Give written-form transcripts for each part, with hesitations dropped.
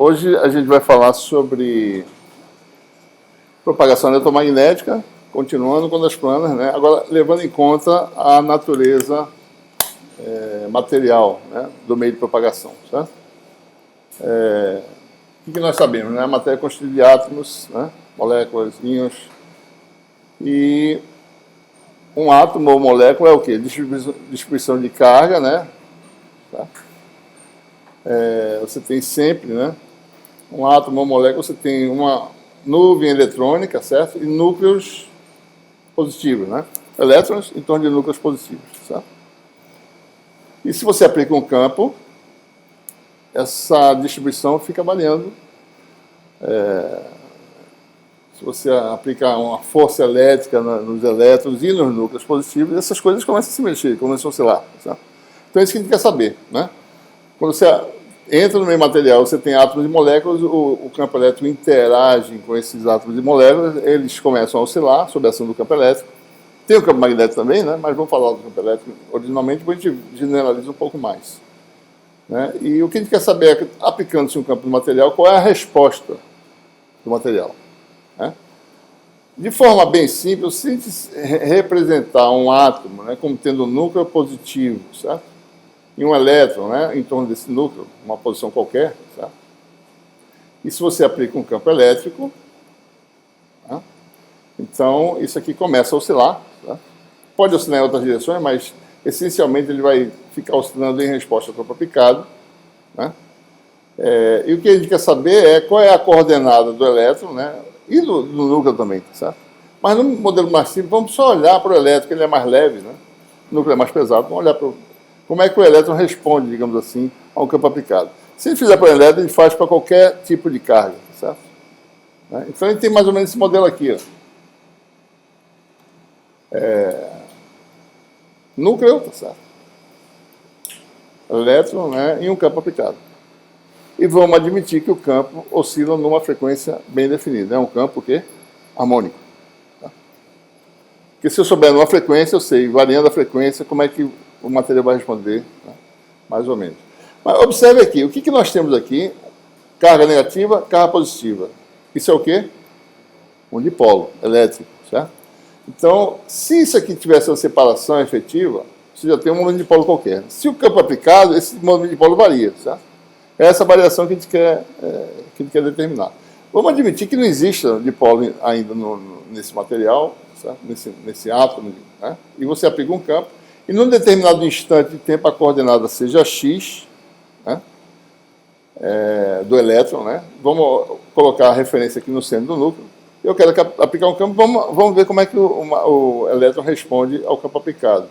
Hoje a gente vai falar sobre propagação eletromagnética, continuando com as planas, né? Agora levando em conta a natureza material, né, do meio de propagação. Certo? O que nós sabemos? Né? A matéria é constituída de átomos, né, moléculas, íons, e um átomo ou molécula é o quê? Distribuição de carga, né? Tá? Você tem sempre, né, um átomo ou molécula, você tem uma nuvem eletrônica, certo? E núcleos positivos, né? Elétrons em torno de núcleos positivos, certo? E se você aplica um campo, essa distribuição fica variando. Se você aplica uma força elétrica nos elétrons e nos núcleos positivos, essas coisas começam a se mexer, começam a oscilar, certo? Então é isso que a gente quer saber, né? Quando você entra no meio material, você tem átomos e moléculas, o campo elétrico interage com esses átomos e moléculas, eles começam a oscilar sob a ação do campo elétrico. Tem o campo magnético também, né? Mas vamos falar do campo elétrico originalmente, depois a gente generaliza um pouco mais. Né? E o que a gente quer saber é que, aplicando-se um campo do material, qual é a resposta do material. Né? De forma bem simples, se a gente representar um átomo, né, como tendo um núcleo positivo, certo? E um elétron, né, em torno desse núcleo, uma posição qualquer, certo? E se você aplica um campo elétrico, né, então isso aqui começa a oscilar. Certo? Pode oscilar em outras direções, mas essencialmente ele vai ficar oscilando em resposta ao campo aplicado. Né? E o que a gente quer saber é qual é a coordenada do elétron, né, e do núcleo também, certo? Mas no modelo mais simples, vamos só olhar para o elétron, que ele é mais leve, né? O núcleo é mais pesado, vamos olhar para como é que o elétron responde, digamos assim, ao campo aplicado. Se ele fizer para o elétron, ele faz para qualquer tipo de carga, certo? Né? Então a gente tem mais ou menos esse modelo aqui. Ó. Núcleo, tá certo? Elétron, né, e um campo aplicado. E vamos admitir que o campo oscila numa frequência bem definida. É um campo que harmônico. Tá? Porque se eu souber numa frequência, eu sei, variando a frequência, como é que o material vai responder, né? Mais ou menos. Mas observe aqui, o que nós temos aqui? Carga negativa, carga positiva. Isso é o quê? Um dipolo elétrico, certo? Então, se isso aqui tivesse uma separação efetiva, você já tem um momento de dipolo qualquer. Se o campo é aplicado, esse momento de dipolo varia, certo? É essa variação que a gente quer determinar. Vamos admitir que não exista dipolo ainda nesse material, certo? Nesse átomo, né? E você aplica um campo, e num determinado instante de tempo a coordenada seja x, né, do elétron, né? Vamos colocar a referência aqui no centro do núcleo. Eu quero aplicar um campo, vamos ver como é que o elétron responde ao campo aplicado.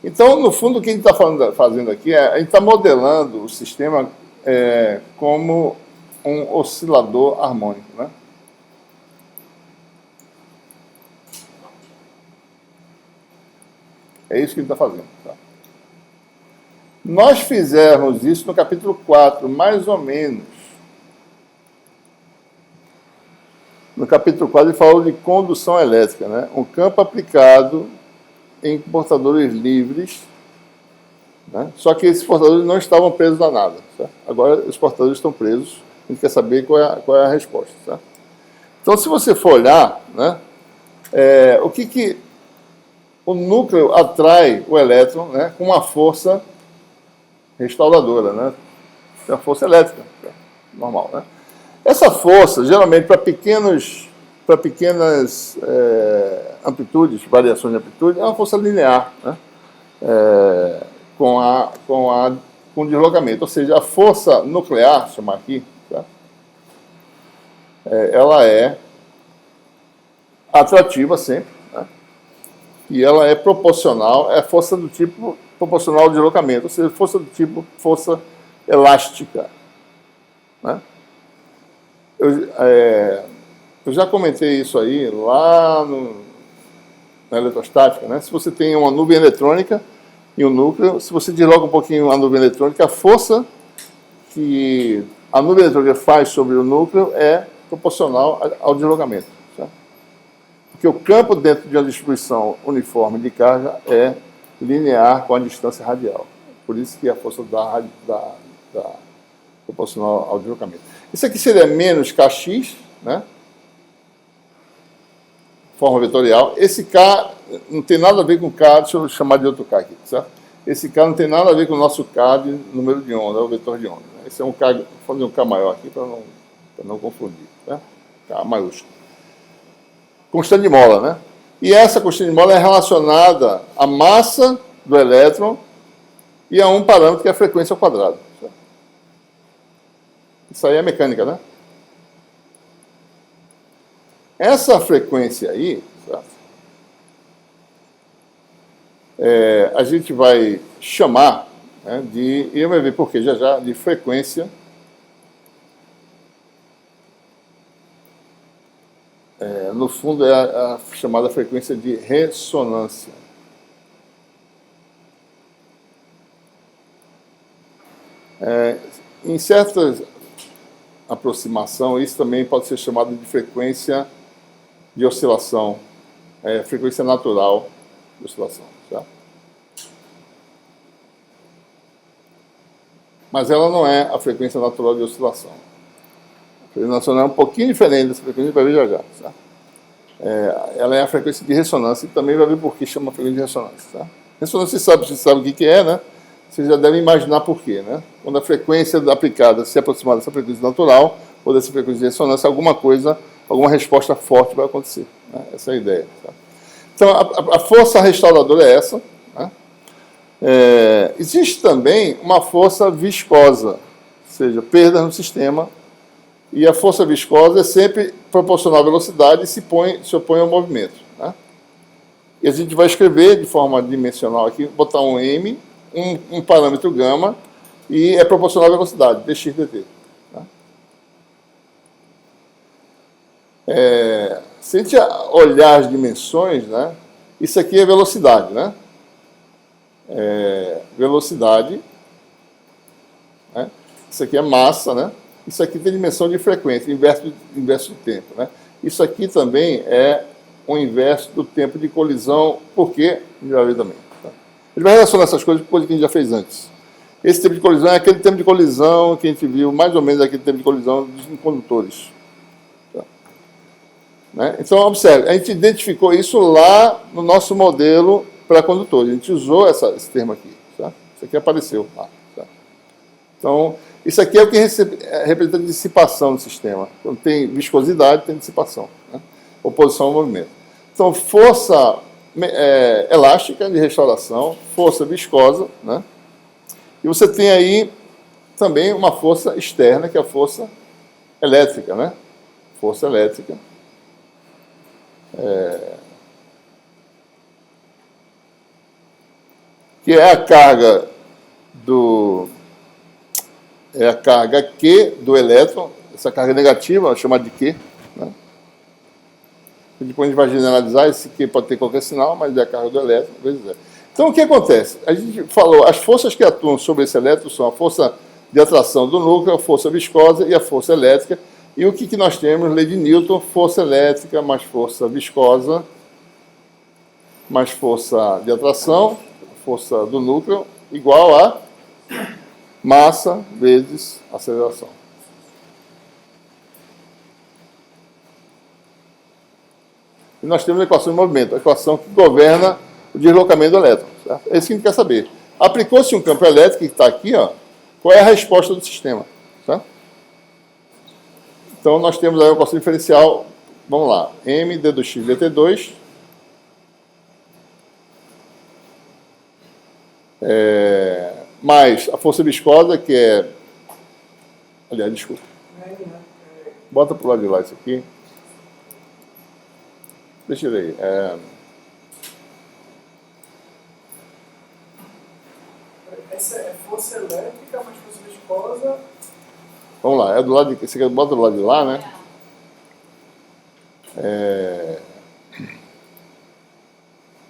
Então, no fundo, o que a gente está fazendo aqui a gente está modelando o sistema como um oscilador harmônico, né? É isso que ele está fazendo. Tá? Nós fizemos isso no capítulo 4, mais ou menos. No capítulo 4 ele falou de condução elétrica, né? Um campo aplicado em portadores livres, né? Só que esses portadores não estavam presos a nada. Certo? Agora os portadores estão presos, a gente quer saber qual é a resposta. Certo? Então, se você for olhar, né, o que o núcleo atrai o elétron, né, com uma força restauradora, né? É a força elétrica, normal, né? Essa força, geralmente, para pequenas amplitudes, variações de amplitude, é uma força linear, né? Com deslocamento. Ou seja, a força nuclear, chamar aqui, tá? Ela é atrativa sempre, né? E ela é proporcional, é força do tipo proporcional ao deslocamento, ou seja, força do tipo força elástica, né? Eu já comentei isso aí lá na eletrostática, né? Se você tem uma nuvem eletrônica e um núcleo, se você desloca um pouquinho a nuvem eletrônica, a força que a nuvem eletrônica faz sobre o núcleo é proporcional ao deslocamento. Certo? Porque o campo dentro de uma distribuição uniforme de carga é linear com a distância radial. Por isso que a força da proporcional ao deslocamento. Isso aqui seria menos Kx, né? Forma vetorial. Esse K não tem nada a ver com K, deixa eu chamar de outro K aqui, certo? Esse K não tem nada a ver com o nosso K de número de onda, é o vetor de onda. Né? Esse é um K, vou fazer um K maior aqui para não confundir, né? K maiúsculo. Constante de mola, né? E essa constante de mola é relacionada à massa do elétron e a um parâmetro que é a frequência ao quadrado. Certo? Isso aí é mecânica, né? Essa frequência aí, certo? A gente vai chamar, né, e eu vai ver por quê já já, de frequência no fundo é a chamada frequência de ressonância. Em certa aproximação, isso também pode ser chamado de frequência de oscilação, frequência natural de oscilação. Certo? Mas ela não é a frequência natural de oscilação. A frequência natural é um pouquinho diferente dessa frequência, vai ver já já. Certo? Ela é a frequência de ressonância e também vai ver por que chama frequência de ressonância. Certo? Ressonância, você sabe o que é, né? Vocês já devem imaginar por quê, né? Quando a frequência aplicada se aproximar dessa frequência natural ou dessa frequência de ressonância, alguma resposta forte vai acontecer. Né? Essa é a ideia. Tá? Então, a força restauradora é essa. Né? Existe também uma força viscosa, ou seja, perda no sistema, e a força viscosa é sempre proporcional à velocidade e se opõe ao movimento. Né? E a gente vai escrever de forma dimensional aqui, botar um M, um parâmetro gama, e é proporcional à velocidade, dx dt. Tá? Se a gente olhar as dimensões, né, isso aqui é velocidade, né? Velocidade, né? Isso aqui é massa, né? Isso aqui tem dimensão de frequência, inverso do tempo, né? Isso aqui também é o inverso do tempo de colisão, porque, já vi também. Ele vai relacionar essas coisas com coisa que a gente já fez antes. Esse tempo de colisão é aquele tempo de colisão que a gente viu, mais ou menos aquele tempo de colisão dos condutores. Tá? Né? Então, observe, a gente identificou isso lá no nosso modelo para condutores. A gente usou esse termo aqui. Tá? Isso aqui apareceu lá. Tá? Então, isso aqui é o que representa dissipação no sistema. Então, tem viscosidade, tem dissipação. Né? Oposição ao movimento. Então, força elástica de restauração, força viscosa, né? E você tem aí também uma força externa, que é a força elétrica, né? Força elétrica. Que é a carga é a carga Q do elétron, essa carga negativa, chamada de Q, né? Depois a gente vai generalizar, esse Q pode ter qualquer sinal, mas é a carga do elétron, vezes é. Então, o que acontece? A gente falou, as forças que atuam sobre esse elétron são a força de atração do núcleo, a força viscosa e a força elétrica. E o que nós temos? Lei de Newton, força elétrica mais força viscosa, mais força de atração, força do núcleo, igual a massa vezes aceleração. E nós temos a equação de movimento, a equação que governa o deslocamento do elétron. Certo? É isso que a gente quer saber. Aplicou-se um campo elétrico que está aqui, ó, qual é a resposta do sistema? Certo? Então, nós temos aí a equação diferencial, vamos lá, m d do x dt2 mais a força viscosa, que é... Aliás, desculpa. Bota para o lado de lá isso aqui. Deixa eu ver aí. Essa é força elétrica, mais força viscosa. Vamos lá, é do lado de... Você bota do lado de lá, né?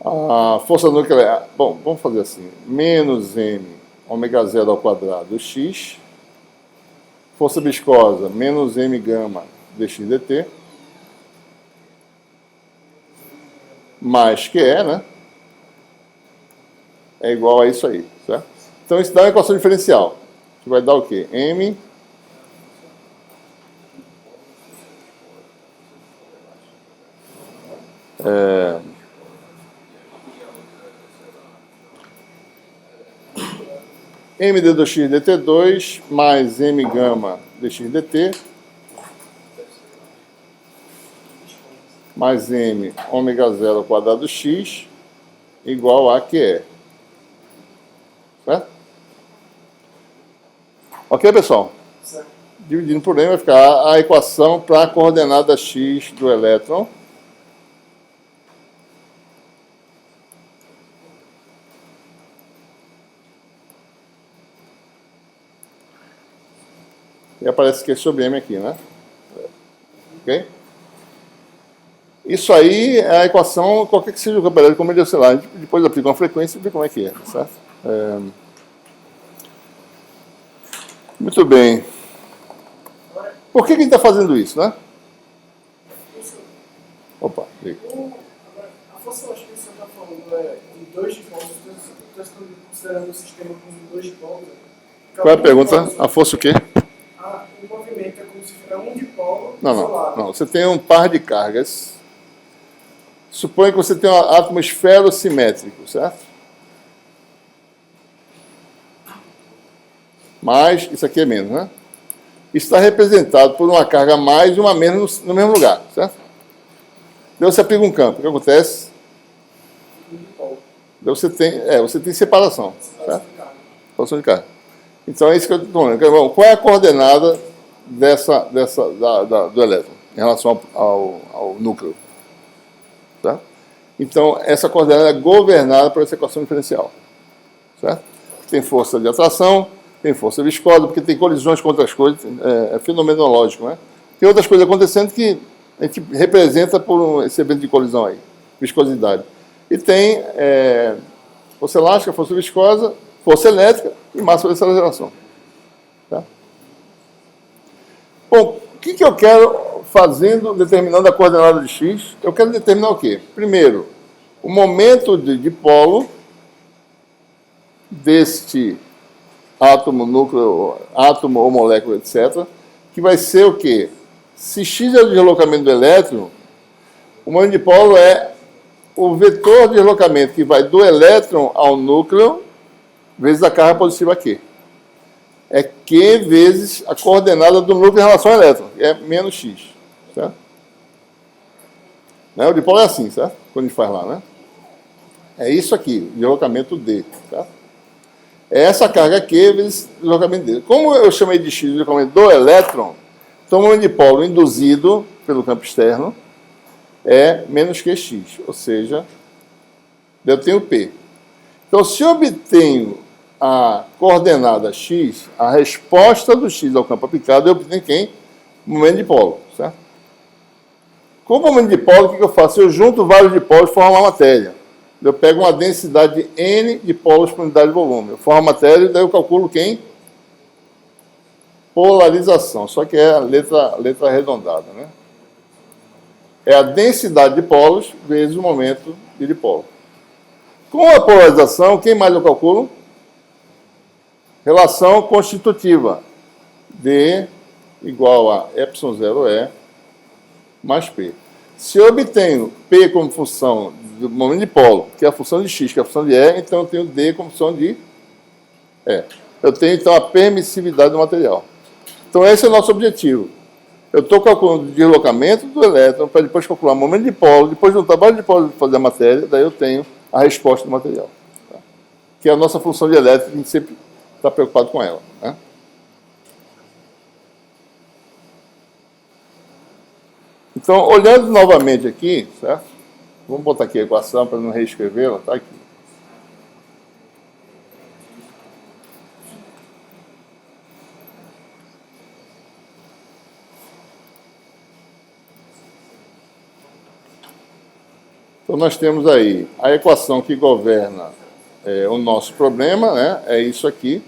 A força nuclear... Bom, vamos fazer assim. Menos m ômega 0 ao quadrado x. Força viscosa, menos m gama dx dt. Mais QE, né? É igual a isso aí, certo? Então, isso dá uma equação diferencial. Que vai dar o quê? M MD2x dt2 mais M gama dx dt mais M ômega 0 ao quadrado x igual a QE. Certo? Ok, pessoal? Certo. Dividindo por M vai ficar a equação para a coordenada x do elétron. E aparece que é sobre M aqui, né? Ok? Isso aí é a equação, qualquer que seja o campo elétrico, como ele deu, sei lá, a gente depois aplica uma frequência e vê como é que é, certo? Muito bem. Por que a gente está fazendo isso, né? Opa, liga. A força elástica que você está falando é de 2 dipolos, então você está considerando o sistema com 2 dipolos. Qual é a pergunta? A força o quê? O movimento é como se fosse um dipolo Não. isolado. Você tem um par de cargas. Suponha que você tem um átomo esferocimétrico, certo? Mais, isso aqui é menos, né? Isso está representado por uma carga mais e uma menos no mesmo lugar, certo? Daí você aplica um campo. O que acontece? Daí você tem separação, certo? Separação de carga. Então é isso que eu estou falando. Qual é a coordenada do elétron em relação ao núcleo? Tá? Então, essa coordenada é governada por essa equação diferencial. Certo? Tem força de atração, tem força viscosa, porque tem colisões com outras coisas, é fenomenológico, né? Tem outras coisas acontecendo que a gente representa por esse evento de colisão aí, viscosidade. E tem força elástica, força viscosa, força elétrica e massa de aceleração. Tá? Bom, o que eu quero determinando a coordenada de x? Eu quero determinar o quê? Primeiro, o momento de dipolo deste átomo, núcleo, átomo ou molécula, etc., que vai ser o quê? Se x é o deslocamento do elétron, o momento de dipolo é o vetor de deslocamento que vai do elétron ao núcleo vezes a carga positiva Q. É Q vezes a coordenada do núcleo em relação ao elétron, que é menos x. Certo? Né? O dipolo é assim, certo? Quando a gente faz lá, né? É isso aqui, deslocamento D. Certo? É essa carga Q vezes o deslocamento D. Como eu chamei de x o deslocamento do elétron, então o momento de dipolo induzido pelo campo externo é menos QX, ou seja, eu tenho P. Então, se eu obtenho a coordenada x, a resposta do x ao campo aplicado, eu obtenho quem? O momento de dipolo, certo? Com o momento de dipolo, o que eu faço? Eu junto vários dipolos e formo uma matéria. Eu pego uma densidade de N dipolos por unidade de volume. Eu formo a matéria e daí eu calculo quem? Polarização, só que é a letra arredondada, né? É a densidade de polos vezes o momento de dipolo. Com a polarização, quem mais eu calculo? Relação constitutiva. D igual a ε0E mais P. Se eu obtenho P como função do momento de dipolo, que é a função de X, que é a função de E, então eu tenho D como função de E. Eu tenho, então, a permissividade do material. Então, esse é o nosso objetivo. Eu estou calculando o deslocamento do elétron para depois calcular o momento de dipolo, depois do trabalho de dipolo de fazer a matéria, daí eu tenho a resposta do material. Tá? Que é a nossa função de elétrica, a gente sempre está preocupado com ela. Né? Então, olhando novamente aqui, certo? Vamos botar aqui a equação para não reescrevê-la, tá aqui. Então, nós temos aí a equação que governa o nosso problema, né? É isso aqui.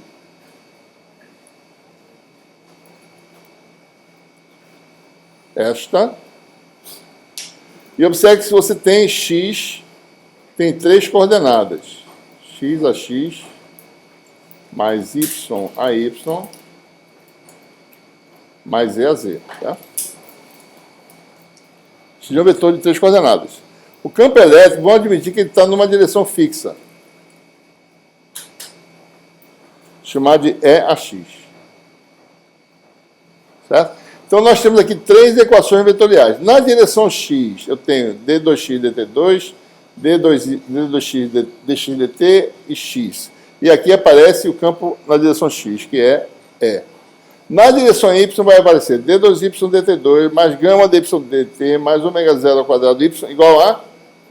Esta. E observe que se você tem x, tem 3 coordenadas. X a x, mais y a y, mais z a z. Tá? X é um vetor de 3 coordenadas. O campo elétrico, vamos admitir que ele está numa direção fixa, chamada de EAX. Certo? Então, nós temos aqui 3 equações vetoriais. Na direção x, eu tenho d2x dt2, d2x dx dt e x. E aqui aparece o campo na direção x, que é E. Na direção y vai aparecer d2y dt2 mais gama dy dt mais ômega 0 ao quadrado y igual a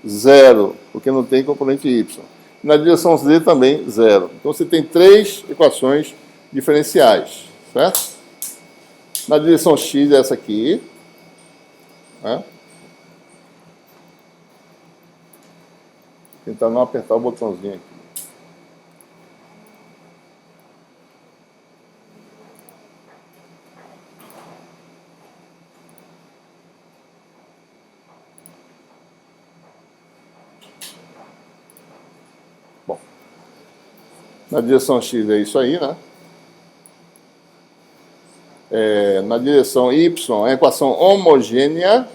0, porque não tem componente y. Na direção z também 0. Então você tem 3 equações diferenciais, certo? Na direção x é essa aqui, né? Vou tentar não apertar o botãozinho aqui. Na direção x é isso aí, né? Na direção y é a equação homogênea.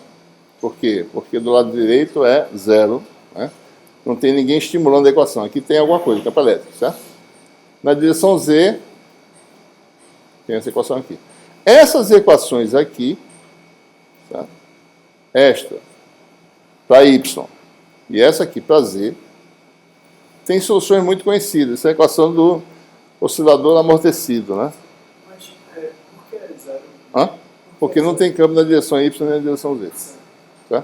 Por quê? Porque do lado direito é 0. Né? Não tem ninguém estimulando a equação. Aqui tem alguma coisa, campo elétrico, certo? Na direção z, tem essa equação aqui. Essas equações aqui, certo? Esta para y e essa aqui para z, tem soluções muito conhecidas. Essa é a equação do oscilador amortecido, né? Mas por que é 0? Hã? Porque não tem campo na direção y nem na direção z. Tá?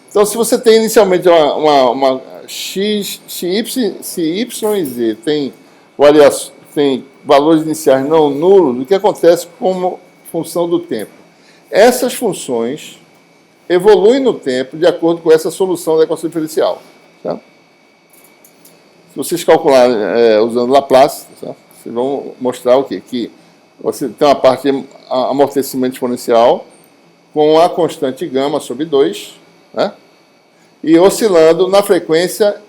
Então, se você tem inicialmente uma x, se y e z tem valores iniciais não nulos, o que acontece como função do tempo? Essas funções evoluem no tempo de acordo com essa solução da equação diferencial. Tá? Se vocês calcularem usando Laplace, tá? Vocês vão mostrar o quê? Que você tem uma parte de amortecimento exponencial com a constante gama sobre 2, né? E oscilando na frequência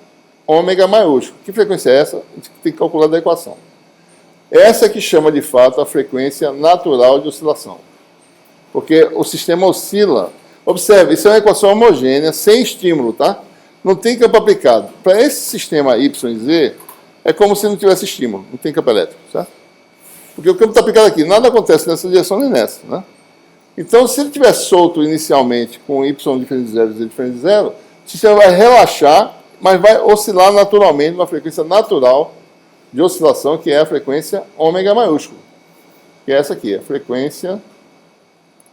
ômega maiúsculo. Que frequência é essa? A gente tem que calcular da equação. Essa que chama de fato a frequência natural de oscilação. Porque o sistema oscila. Observe, isso é uma equação homogênea, sem estímulo, tá? Não tem campo aplicado. Para esse sistema Y e Z, é como se não tivesse estímulo, não tem campo elétrico, certo? Porque o campo está aplicado aqui, nada acontece nessa direção nem nessa, né? Então, se ele estiver solto inicialmente com Y diferente de 0 e Z diferente de 0, o sistema vai relaxar, mas vai oscilar naturalmente numa frequência natural de oscilação, que é a frequência ômega maiúsculo, que é essa aqui, a frequência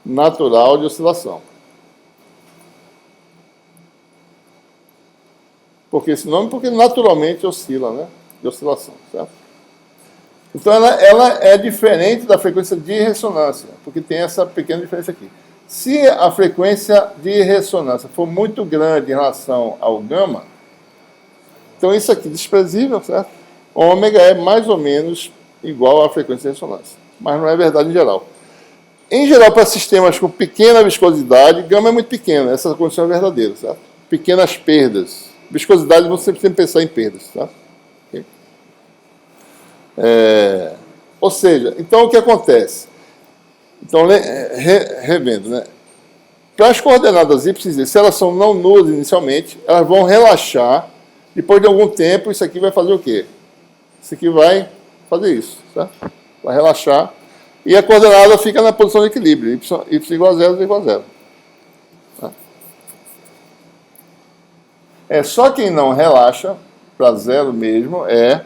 natural de oscilação. Por que esse nome? Porque naturalmente oscila, né? De oscilação, certo? Então, ela é diferente da frequência de ressonância, porque tem essa pequena diferença aqui. Se a frequência de ressonância for muito grande em relação ao gama, então isso aqui, desprezível, certo? Ômega é mais ou menos igual à frequência de ressonância, mas não é verdade em geral. Em geral, para sistemas com pequena viscosidade, gama é muito pequena, essa condição é verdadeira, certo? Pequenas perdas. Viscosidade, você sempre tem que pensar em perdas, tá? Okay? Ou seja, então o que acontece? Então, revendo, né? Para as coordenadas y e z, se elas são não nulas inicialmente, elas vão relaxar. Depois de algum tempo, isso aqui vai fazer o quê? Isso aqui vai fazer isso, certo? Vai relaxar. E a coordenada fica na posição de equilíbrio, y igual a 0, z igual a 0. Só quem não relaxa para 0 mesmo é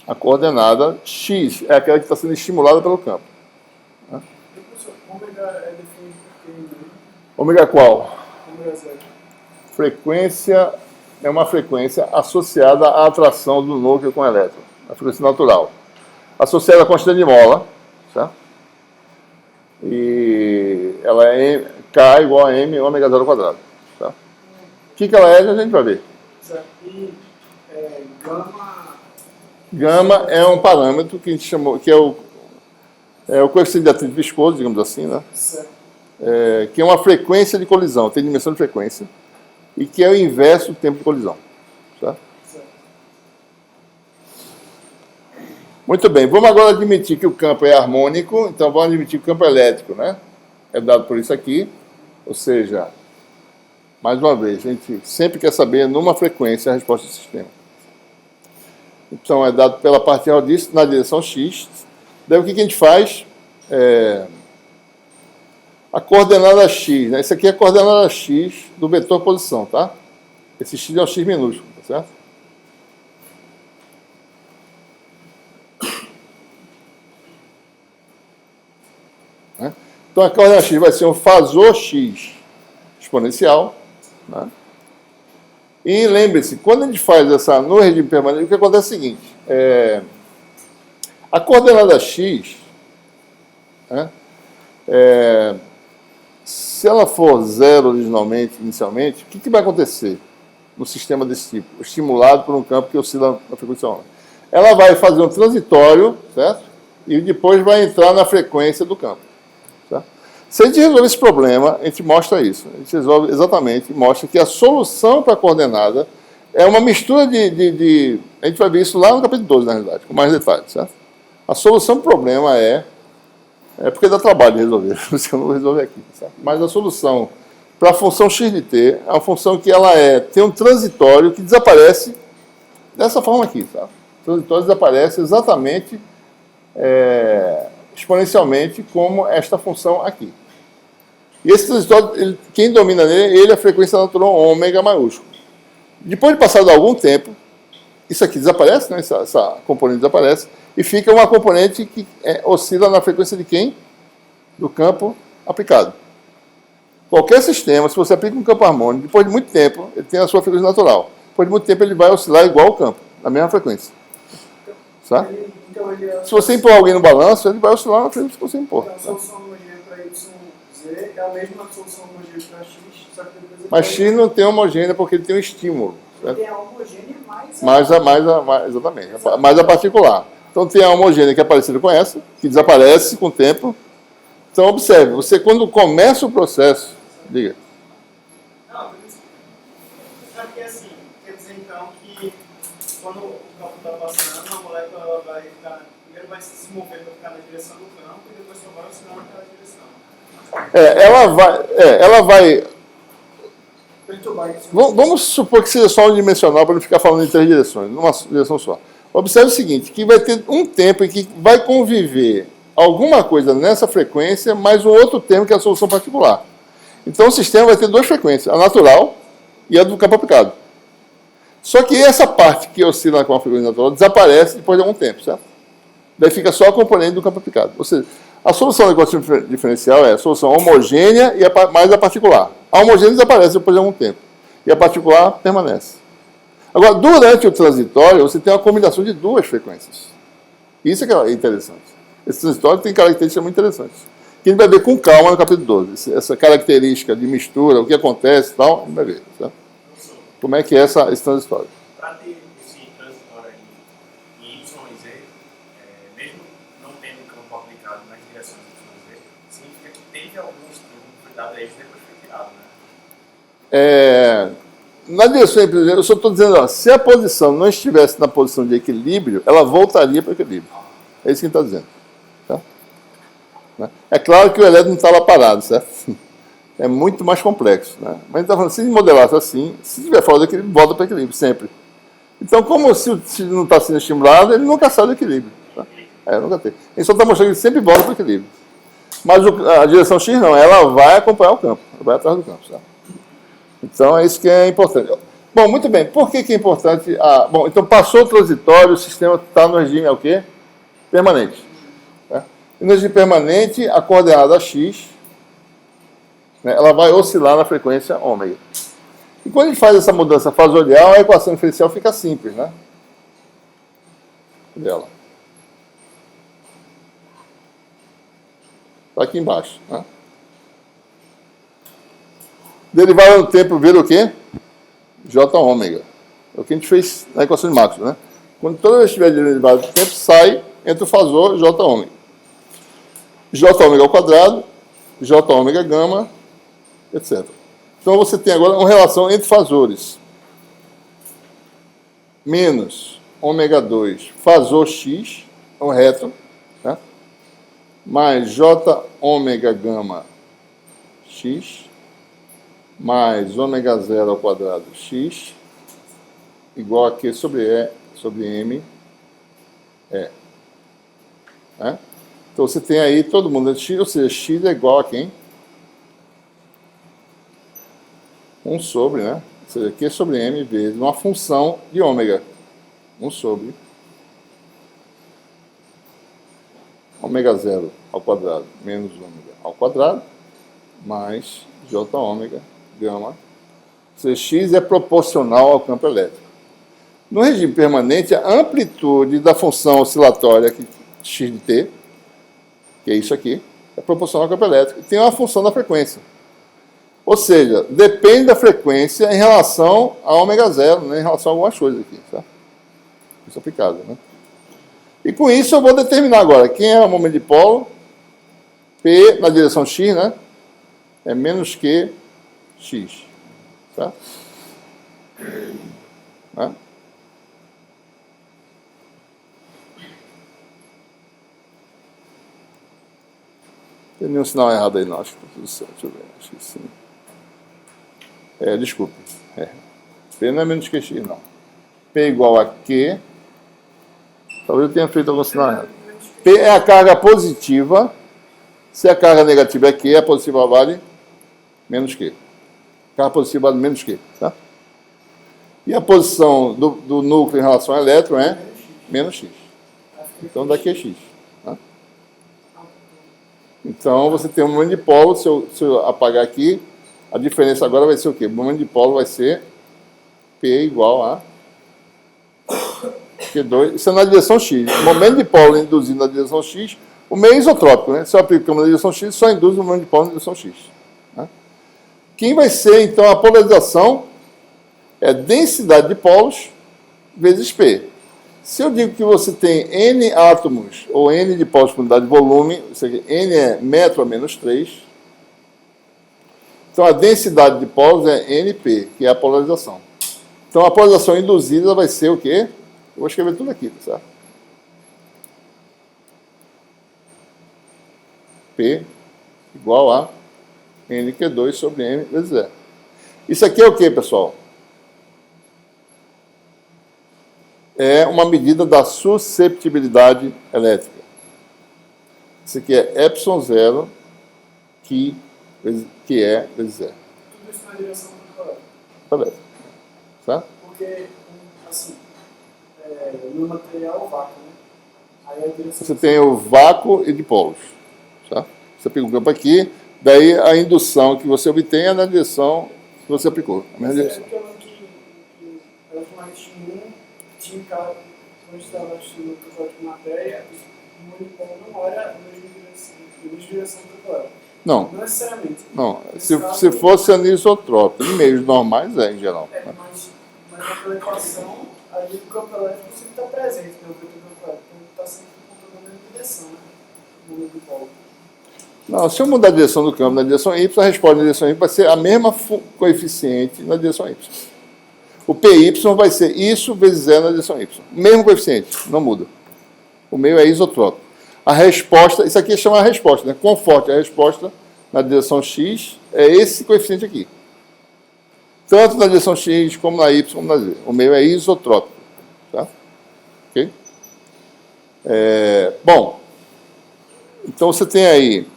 a coordenada x, é aquela que está sendo estimulada pelo campo. Ômega é definido por quê? Ômega qual? Ômega 0. Frequência é uma frequência associada à atração do núcleo com o elétron, a frequência natural. Associada à constante de Mola, certo? E ela é K igual a M ômega 0 ao quadrado. Tá? O que ela é, a gente vai ver. Certo. E gama... Gama é um parâmetro que a gente chamou, que é o coeficiente de atrito viscoso, digamos assim, né? Certo. Que é uma frequência de colisão, tem dimensão de frequência, e que é o inverso do tempo de colisão. Certo? Certo. Muito bem, vamos agora admitir que o campo é harmônico, então vamos admitir que o campo elétrico, né, é dado por isso aqui, ou seja, Mais uma vez, a gente sempre quer saber, numa frequência, a resposta do sistema. Então, é dado pela parte disso na direção x. Daí, o que a gente faz? A coordenada x, né? Isso aqui é a coordenada x do vetor posição, tá? Esse x é o x minúsculo, tá certo? Então, a coordenada x vai ser um fasor x exponencial, né? E lembre-se, quando a gente faz essa no regime permanente, o que acontece é o seguinte, a coordenada x, né, se ela for zero originalmente, inicialmente, o que vai acontecer no sistema desse tipo, estimulado por um campo que oscila na frequência ômega? Ela vai fazer um transitório, certo? E depois vai entrar na frequência do campo. Certo? Se a gente resolver esse problema, a gente mostra isso. A gente resolve exatamente, mostra que a solução para a coordenada é uma mistura de... A gente vai ver isso lá no capítulo 12, na realidade, com mais detalhes. Certo? A solução do problema é porque dá trabalho de resolver, por isso que eu não vou resolver aqui. Certo? Mas a solução para a função x de t é uma função que ela tem um transitório que desaparece dessa forma aqui. Certo? O transitório desaparece exatamente... exponencialmente como esta função aqui. E esse transitório, quem domina nele é a frequência natural ômega maiúsculo. Depois de passado algum tempo, isso aqui desaparece, né? essa componente desaparece, e fica uma componente que oscila na frequência de quem? Do campo aplicado. Qualquer sistema, se você aplica um campo harmônico, depois de muito tempo, ele tem a sua frequência natural. Depois de muito tempo, ele vai oscilar igual ao campo, na mesma frequência. Sabe? Se você impor alguém no balanço, ele vai oscilar na frente que você impor. Então, a solução homogênea para YZ é a mesma solução homogênea para X, só que depois... Mas X não tem homogênea porque ele tem um estímulo. Certo? Tem a homogênea exatamente, mais a particular. Então tem a homogênea que é parecida com essa, que desaparece com o tempo. Então observe, você quando começa o processo... Diga. Não, porque assim, quer dizer então que quando o campo está passando, a molécula vai ficar... Primeiro vai se mover para ficar na direção do campo e depois só vai oscilar naquela direção. Ela vai... Perturbar isso. Vamos supor que seja só unidimensional para não ficar falando em três direções, numa direção só. Observe o seguinte, que vai ter um tempo em que vai conviver alguma coisa nessa frequência, mais um outro tempo que é a solução particular. Então o sistema vai ter duas frequências, a natural e a do campo aplicado. Só que essa parte que oscila com a frequência natural desaparece depois de algum tempo, certo? Daí fica só a componente do campo aplicado. Ou seja, a solução da equação diferencial é a solução homogênea e mais a particular. A homogênea desaparece depois de algum tempo. E a particular permanece. Agora, durante o transitório, você tem uma combinação de duas frequências. Isso é que é interessante. Esse transitório tem características muito interessantes. Que a gente vai ver com calma no capítulo 12. Essa característica de mistura, o que acontece e tal, a gente vai ver. Certo? Como é que é esse transitório. Para ter esse transitório aí em Y e Z, mesmo não tendo campo aplicado nas direções Y e Z, significa que teve algum estudo que foi dado a eles e depois foi tirado, né? Na direção de eu só estou dizendo, ó, se a posição não estivesse na posição de equilíbrio, ela voltaria para o equilíbrio. É isso que a gente está dizendo. Tá? É claro que o elétron não está lá parado, certo? É muito mais complexo. Né? Mas a gente está falando, se modelasse assim, se estiver fora do equilíbrio, volta para o equilíbrio, sempre. Então, como se não está sendo estimulado, ele nunca sai do equilíbrio. Tá? Nunca tem. Ele só está mostrando que ele sempre volta para o equilíbrio. Mas a direção X não, ela vai acompanhar o campo, ela vai atrás do campo. Certo? Então, é isso que é importante. Bom, muito bem. Por que é importante? Bom, então, passou o transitório, o sistema está no regime, o quê? Permanente. Tá? E no regime permanente, a coordenada x, né, ela vai oscilar na frequência ômega. E quando a gente faz essa mudança fasorial, a equação diferencial fica simples, né? Cadê ela? Está aqui embaixo, né? Derivada do tempo vira o quê? J ômega. É o que a gente fez na equação de Maxwell, né? Quando toda vez que tiver derivada do tempo, sai entre o fasor J ômega. J ômega ao quadrado, J ômega gama, etc. Então você tem agora uma relação entre fasores. Menos ômega 2, fasor X, é um retro, né? Mais J ômega gama X, mais ômega zero ao quadrado x igual a Q sobre E sobre M E. Né? Então você tem aí todo mundo de x, ou seja, x é igual a quem? 1 sobre, né? Ou seja, Q sobre M vezes uma função de ômega. 1 sobre ômega zero ao quadrado menos ômega ao quadrado mais J ômega gama. Ou seja, x é proporcional ao campo elétrico. No regime permanente, a amplitude da função oscilatória x de t, que é isso aqui, é proporcional ao campo elétrico. E tem uma função da frequência. Ou seja, depende da frequência em relação a ômega zero, né, em relação a algumas coisas aqui. Tá? Isso é aplicado, né? E com isso eu vou determinar agora quem é o momento de polo. P na direção x, né? É menos que x. Tá? Né? Tem nenhum sinal errado aí, não. Acho que está tudo certo. Deixa eu ver. Acho que sim. Desculpe. P não é menos que x, não. P igual a Q. Talvez eu tenha feito algum sinal errado. P é a carga positiva. Se a carga negativa é Q, a positiva vale menos Q. Carga positiva vale menos Q. Tá? E a posição do núcleo em relação ao elétron é menos X. Então daqui é X. Tá? Então você tem um momento de polo. Se eu apagar aqui, a diferença agora vai ser o quê? O momento de polo vai ser P igual a Q2. Isso é na direção X. O momento de polo induzido na direção X, o meio é isotrópico, né? Se eu aplicamos na direção X, só induz o momento de polo na direção X. Né? Quem vai ser, então, a polarização é densidade de polos vezes P. Se eu digo que você tem N átomos, ou N de polos por unidade de volume, ou seja, N é metro a menos 3, então a densidade de polos é NP, que é a polarização. Então a polarização induzida vai ser o quê? Eu vou escrever tudo aqui, tá certo? P igual a NQ2 sobre M vezes E. Isso aqui é o quê, pessoal? É uma medida da susceptibilidade elétrica. Isso aqui é epsilon zero, que é vezes E. Tudo isso na direção do Beleza. Certo? Porque, assim, no material o vácuo, né? Aí a direção... Você tem o vácuo e de polos. Certo? Você pega um campo aqui, daí a indução que você obtém é na direção que você aplicou. A mesma direção. Porque eu lembro que eletromagnetismo 1 tinha cada... Quando estava estudando o campo de matéria, o monopólio não era a mesma direção do campo. Não. Não necessariamente. Não. Se fosse anisotrópico, em meios normais é, em geral. Mas naquela equação, ali o campo elétrico sempre está presente, né? O campo elétrico está sempre apontando na mesma direção, né? No monopólio. Não, se eu mudar a direção do campo na direção Y, a resposta na direção Y vai ser a mesma coeficiente na direção Y. O PY vai ser isso vezes E na direção Y. Mesmo coeficiente, não muda. O meio é isotrópico. A resposta, isso aqui chama a resposta, né? Quão forte é a resposta na direção X é esse coeficiente aqui. Tanto na direção X, como na Y, como na Z. O meio é isotrópico. Tá? Ok? Bom, então você tem aí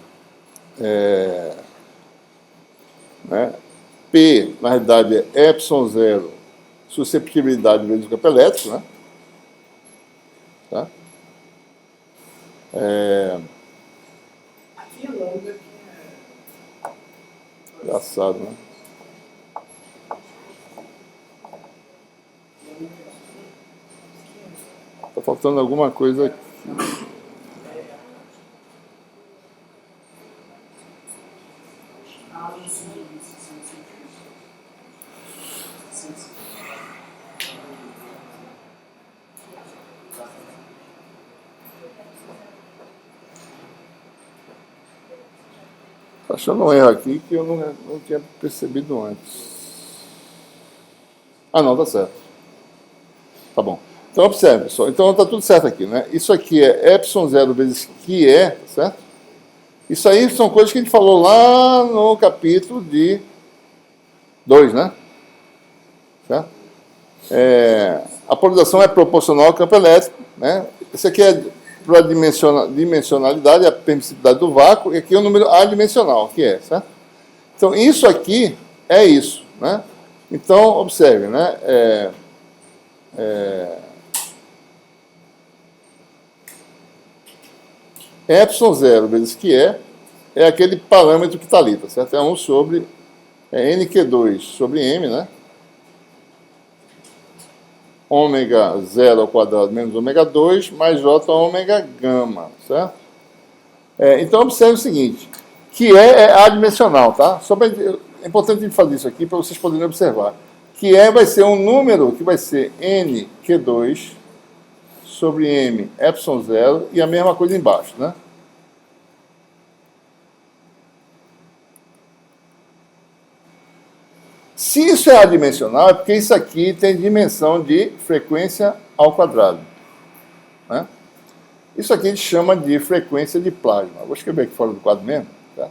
né, P, na realidade, é epsilon zero, susceptibilidade vezes o campo elétrico, né? Tá? Aqui é lambda, aqui Engraçado, né? Está faltando alguma coisa aqui. Estou achando um erro aqui que eu não tinha percebido antes. Ah, não, tá certo. Tá bom. Então, observe, pessoal. Então, está tudo certo aqui, né? Isso aqui é epsilon zero vezes que é, certo? Isso aí são coisas que a gente falou lá no capítulo de 2, né? Certo? A polarização é proporcional ao campo elétrico, né? Esse aqui é para a dimensionalidade, a permissividade do vácuo, e aqui é o número adimensional, que é, certo? Então, isso aqui é isso, né? Então, observe, né? Epsilon 0 vezes que é aquele parâmetro que está ali, tá certo? É 1 sobre NQ2 sobre M, né? Ômega 0 ao quadrado menos ômega 2 mais J ômega gama, certo? Então, observe o seguinte, que é adimensional, tá? É importante a gente fazer isso aqui para vocês poderem observar. Que vai ser um número que vai ser NQ2 sobre M epsilon 0 e a mesma coisa embaixo, né? Se isso é adimensional, é porque isso aqui tem dimensão de frequência ao quadrado, né? Isso aqui a gente chama de frequência de plasma. Vou escrever aqui fora do quadro mesmo, tá?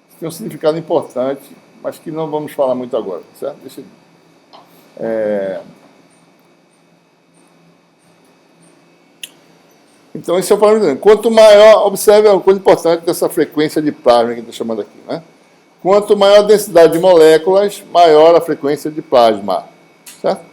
Isso tem um significado importante, mas que não vamos falar muito agora, certo? Deixa eu... Então, esse é o parâmetro. Quanto maior, observe a coisa importante dessa frequência de plasma que a gente está chamando aqui, né? Quanto maior a densidade de moléculas, maior a frequência de plasma, certo?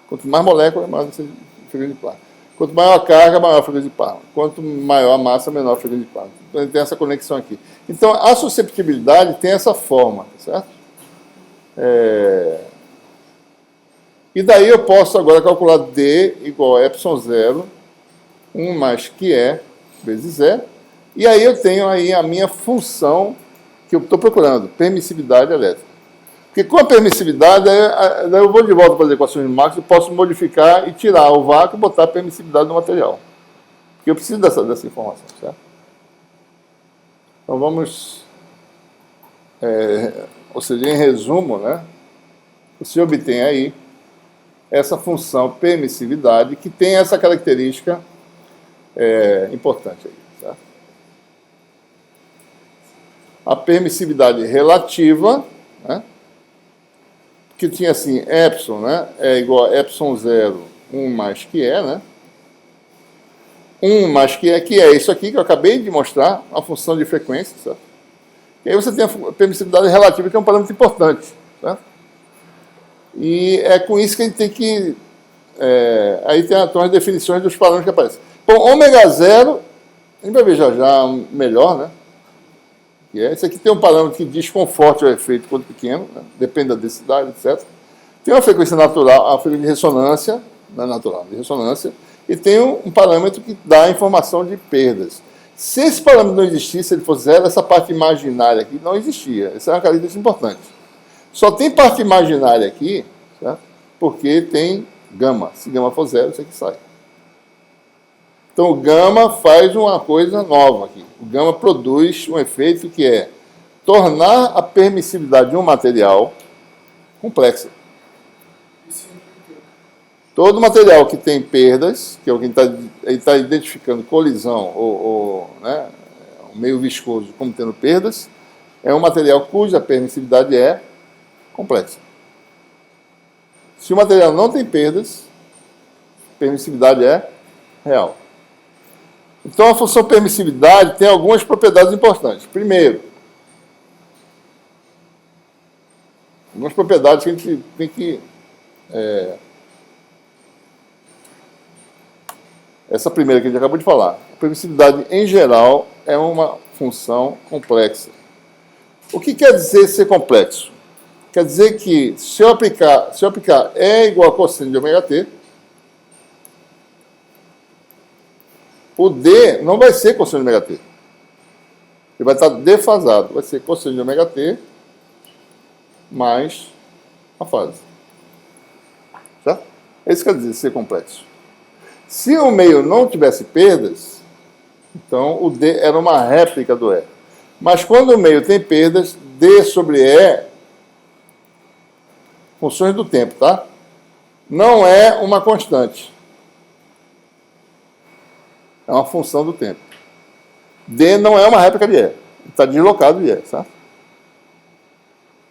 Quanto mais moléculas, maior a frequência de plasma. Quanto maior a carga, maior a frequência de plasma. Quanto maior a massa, menor a frequência de plasma. Então, ele tem essa conexão aqui. Então, a susceptibilidade tem essa forma, certo? E daí eu posso agora calcular D igual a epsilon 0, 1 mais QE vezes E, e aí eu tenho aí a minha função que eu estou procurando, permissividade elétrica. Porque com a permissividade, daí eu vou de volta para as equações de Maxwell, eu posso modificar e tirar o vácuo e botar a permissividade no material. Porque eu preciso dessa informação, certo? Então vamos, ou seja, em resumo, né, você obtém aí essa função permissividade que tem essa característica importante aí, certo? A permissividade relativa, né, que tinha assim, epsilon, né, é igual a epsilon 0, 1 mais QE, né? 1 mais QE, que é isso aqui que eu acabei de mostrar, a função de frequência, certo? E aí você tem a permissividade relativa, que é um parâmetro importante, certo? E é com isso que a gente tem que... aí tem as definições dos parâmetros que aparecem. Bom, ômega 0, a gente vai ver já melhor, né? Esse aqui tem um parâmetro que diz quão forte é o efeito, quanto pequeno, né? Depende da densidade, etc. Tem uma frequência natural, a frequência de ressonância, não é natural, de ressonância, e tem um parâmetro que dá a informação de perdas. Se esse parâmetro não existisse, se ele fosse zero, essa parte imaginária aqui não existia. Essa é uma característica importante. Só tem parte imaginária aqui, certo? Porque tem gama. Se gama for zero, isso aqui sai. Então, o gama faz uma coisa nova aqui. O gama produz um efeito que é tornar a permissividade de um material complexa. Todo material que tem perdas, que é o que ele está identificando colisão né, um meio viscoso como tendo perdas, é um material cuja permissividade é complexa. Se o material não tem perdas, permissividade é real. Então, a função permissividade tem algumas propriedades importantes. Primeiro, algumas propriedades que a gente tem que... essa primeira que a gente acabou de falar. A permissividade, em geral, é uma função complexa. O que quer dizer ser complexo? Quer dizer que, se eu aplicar E igual a cosseno de ômega t, o D não vai ser cosseno de ômega t. Ele vai estar defasado. Vai ser cosseno de ômega t mais a fase. Certo? Isso quer dizer ser complexo. Se o meio não tivesse perdas, então o D era uma réplica do E. Mas quando o meio tem perdas, D sobre E, funções do tempo, tá? Não é uma constante. É uma função do tempo. D não é uma réplica de E. está deslocado de E, certo?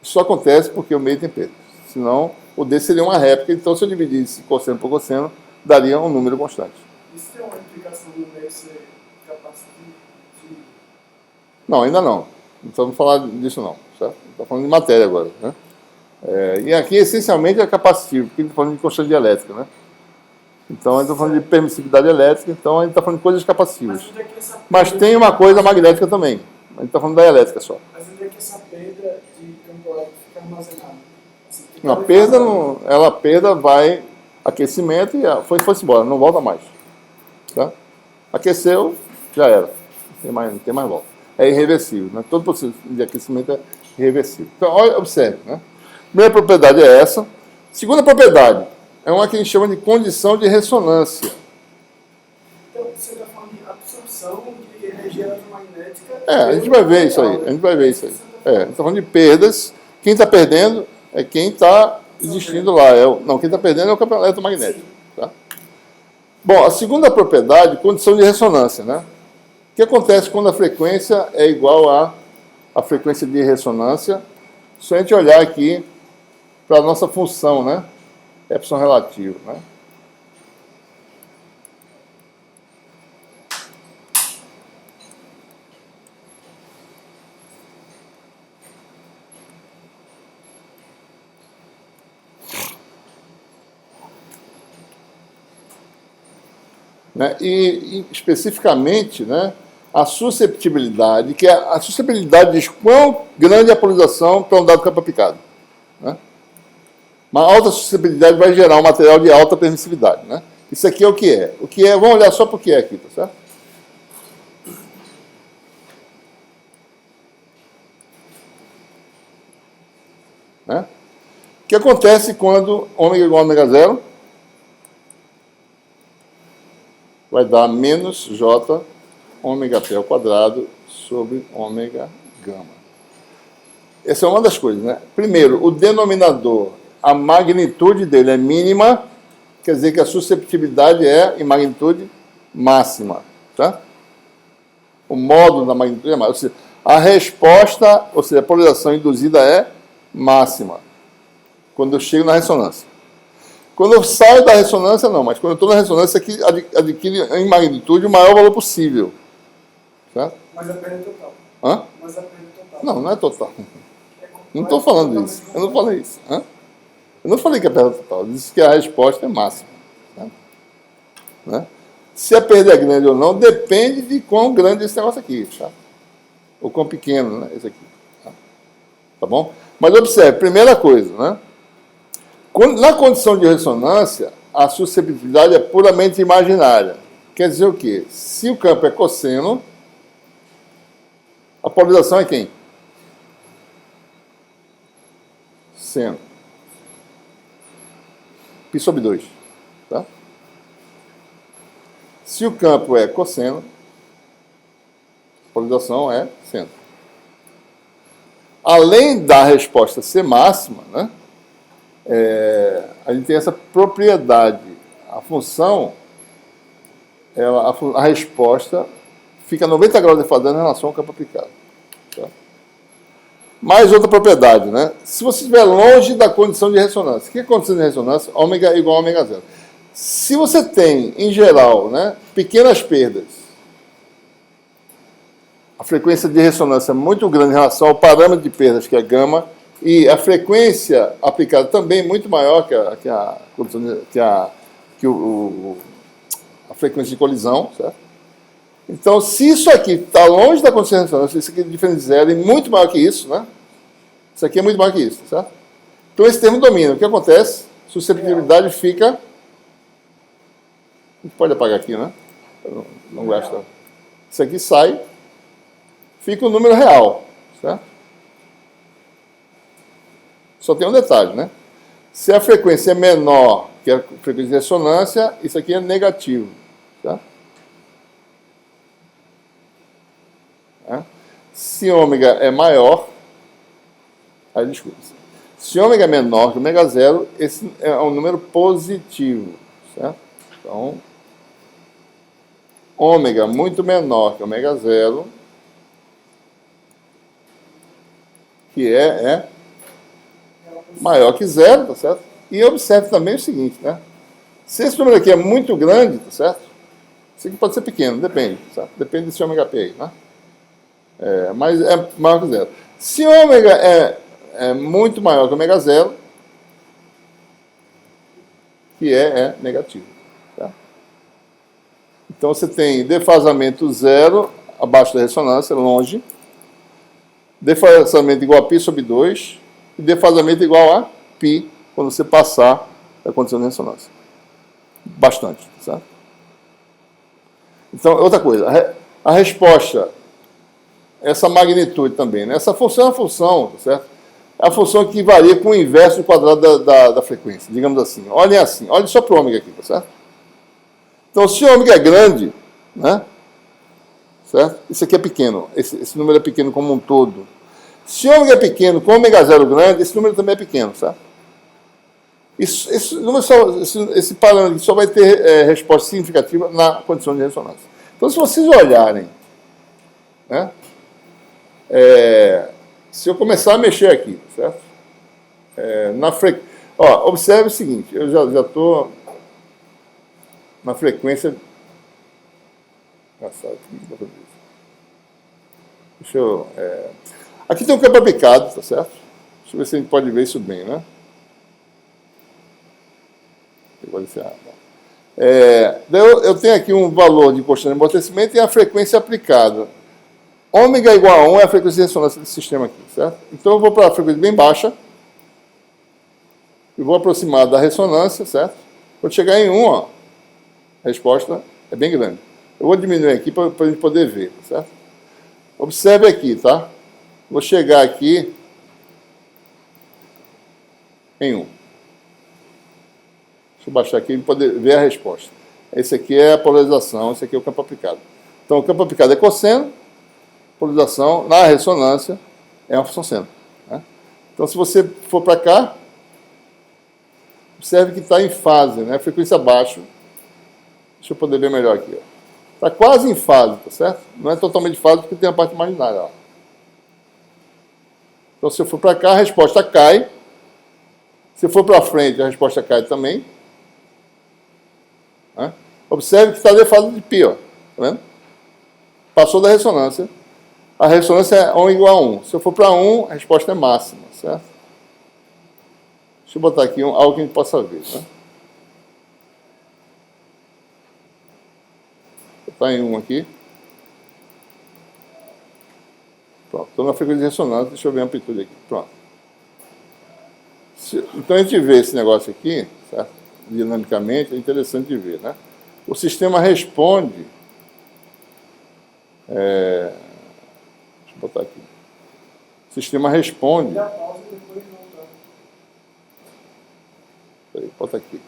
Isso acontece porque o meio tem perda. Senão, o D seria uma réplica, então se eu dividisse cosseno por cosseno, daria um número constante. Isso tem uma implicação do meio ser capacitivo? Não, ainda não. Não estamos falando disso não, certo? Estamos falando de matéria agora, né? E aqui, essencialmente, é capacitivo, porque a gente está falando de constante de elétrica, né? Então, a gente está falando de permissividade elétrica, então a gente está falando de coisas capacitivas. Mas tem uma coisa magnética também. A gente está falando da elétrica só. Mas onde é que essa perda de campo elétrico fica armazenada? Assim, Não, a perda, não, ela perda vai aquecimento e foi-se embora, não volta mais. Tá? Aqueceu, já era. Não tem mais volta. É irreversível. Né? Todo processo de aquecimento é irreversível. Então, olha, observe. Né? Primeira propriedade é essa. Segunda propriedade é uma que a gente chama de condição de ressonância. Então, você está falando de absorção de energia eletromagnética. A gente vai ver isso aí. A gente vai ver isso aí. A gente está falando de perdas. Quem está perdendo é quem está existindo lá. Quem está perdendo é o campo eletromagnético. Tá? Bom, a segunda propriedade, condição de ressonância. Né? O que acontece quando a frequência é igual à frequência de ressonância? Se a gente olhar aqui para a nossa função, né? Epsilon relativo. Né? E especificamente, né, a susceptibilidade, que a susceptibilidade diz quão grande é a polarização para um dado campo aplicado. Né? Uma alta susceptibilidade vai gerar um material de alta permissividade. Né? Isso aqui é o que é. O que é, vamos olhar só para o que é aqui, tá certo? Né? O que acontece quando ômega igual a ômega zero? Vai dar menos J ômega T ao quadrado sobre ômega gama. Essa é uma das coisas, né? Primeiro, o denominador, a magnitude dele é mínima, quer dizer que a susceptibilidade é em magnitude máxima, tá? O módulo da magnitude é máxima. Ou seja, a resposta, ou seja, a polarização induzida é máxima, quando eu chego na ressonância. Quando eu saio da ressonância, não, mas quando eu estou na ressonância, aqui adquire em magnitude o maior valor possível. Certo? Mas a perda é total. Hã? Mas a perda é total. Não, não é total. Não estou falando isso. Eu não falei isso. Hã? Eu não falei que a perda é total. Eu disse que a resposta é máxima. Né? Se a perda é grande ou não, depende de quão grande é esse negócio aqui. Tá? Ou quão pequeno, né? Esse aqui. Tá bom? Mas observe, primeira coisa, né? Na condição de ressonância, a susceptibilidade é puramente imaginária. Quer dizer o quê? Se o campo é cosseno, a polarização é quem? Seno. Π sobre 2. Tá? Se o campo é cosseno, a polarização é seno. Além da resposta ser máxima, né? A gente tem essa propriedade. A função, a resposta fica a 90 graus defasando em relação ao campo aplicado. Tá? Mais outra propriedade, né? Se você estiver longe da condição de ressonância, o que é a condição de ressonância? Ômega igual a ômega zero. Se você tem, em geral, né, pequenas perdas, a frequência de ressonância é muito grande em relação ao parâmetro de perdas, que é gama, e a frequência aplicada também muito maior que a frequência de colisão, certo? Então, se isso aqui está longe da condição de ressonância, isso aqui é diferente de zero e muito maior que isso, né? Isso aqui é muito maior que isso, certo? Então, esse termo domina. O que acontece? Susceptibilidade fica... A gente pode apagar aqui, né? Eu não gosto. Isso aqui sai, fica o número real, certo? Só tem um detalhe, né? Se a frequência é menor que a frequência de ressonância, isso aqui é negativo. Tá? Se ômega é maior, aí desculpa. Se ômega é menor que ômega zero, esse é um número positivo. Certo? Então, ômega muito menor que ômega zero que é maior que zero, tá certo? E observe também o seguinte, né? Se esse número aqui é muito grande, tá certo? Isso aqui pode ser pequeno, depende, certo? Depende desse ômega P aí, né? Mas é maior que zero. Se ômega é muito maior que ômega zero, que é negativo. Tá? Então você tem defasamento zero abaixo da ressonância, longe, defasamento igual a π sobre 2 e defasamento igual a π quando você passar a condição de ressonância. Bastante, certo? Então, outra coisa, a resposta, essa magnitude também, né? Essa função é uma função, certo? É a função que varia com o inverso do quadrado da frequência, digamos assim. Olhem só para o ômega aqui, tá certo? Então, se o ômega é grande, né? Certo? Isso aqui é pequeno, esse número é pequeno como um todo. Se o ômega é pequeno com ômega zero grande, esse número também é pequeno, certo? Esse parâmetro só vai ter resposta significativa na condição de ressonância. Então, se vocês olharem, né? Se eu começar a mexer aqui, certo? Observe o seguinte, eu já estou na frequência. Deixa eu. Aqui tem um campo aplicado, tá certo? Deixa eu ver se a gente pode ver isso bem, né? Eu tenho aqui um valor de constante de amortecimento e a frequência aplicada. Ômega igual a 1 é a frequência de ressonância desse sistema aqui, certo? Então eu vou para a frequência bem baixa e vou aproximar da ressonância, certo? Quando chegar em 1, ó, a resposta é bem grande. Eu vou diminuir aqui para a gente poder ver, certo? Observe aqui, tá? Vou chegar aqui em 1. Deixa eu baixar aqui para poder ver a resposta. Esse aqui é a polarização, esse aqui é o campo aplicado. Então, o campo aplicado é cosseno, polarização na ressonância é uma função seno. Né? Então, se você for para cá, observe que está em fase, né? Frequência abaixo. Deixa eu poder ver melhor aqui. Está quase em fase, tá certo? Não é totalmente fase porque tem a parte imaginária. Ó. Então, se eu for para cá, a resposta cai. Se eu for para frente, a resposta cai também. Né? Observe que está defasado de π, ó. Tá vendo? Passou da ressonância. A ressonância é 1 igual a 1. Se eu for para 1, a resposta é máxima, certo? Deixa eu botar aqui algo que a gente possa ver. Né? Vou botar em 1 aqui. Pronto, estou na frequência de ressonância. Deixa eu ver a amplitude aqui. Pronto. Então a gente vê esse negócio aqui, certo? Dinamicamente, é interessante de ver, né? O sistema responde. Deixa eu botar aqui. O sistema responde. Peraí, bota aqui.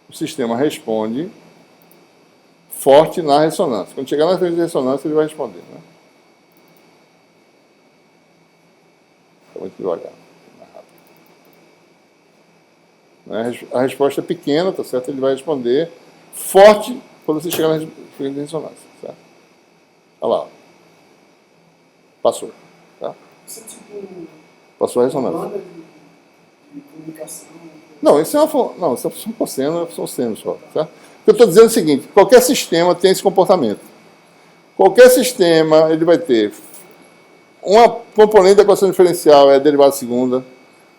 O sistema responde forte na ressonância. Quando chegar na frequência de ressonância, ele vai responder, né? Está muito devagar. A resposta é pequena, tá certo? Ele vai responder forte quando você chegar na frequência de ressonância, certo? Olha lá. Passou. Tá? Isso é tipo. Passou a ressonância. Banda de comunicação. Não, isso é uma função cosseno, é uma função seno só. Tá? O que eu estou dizendo é o seguinte: qualquer sistema tem esse comportamento. Qualquer sistema ele vai ter uma componente da equação diferencial é a derivada segunda.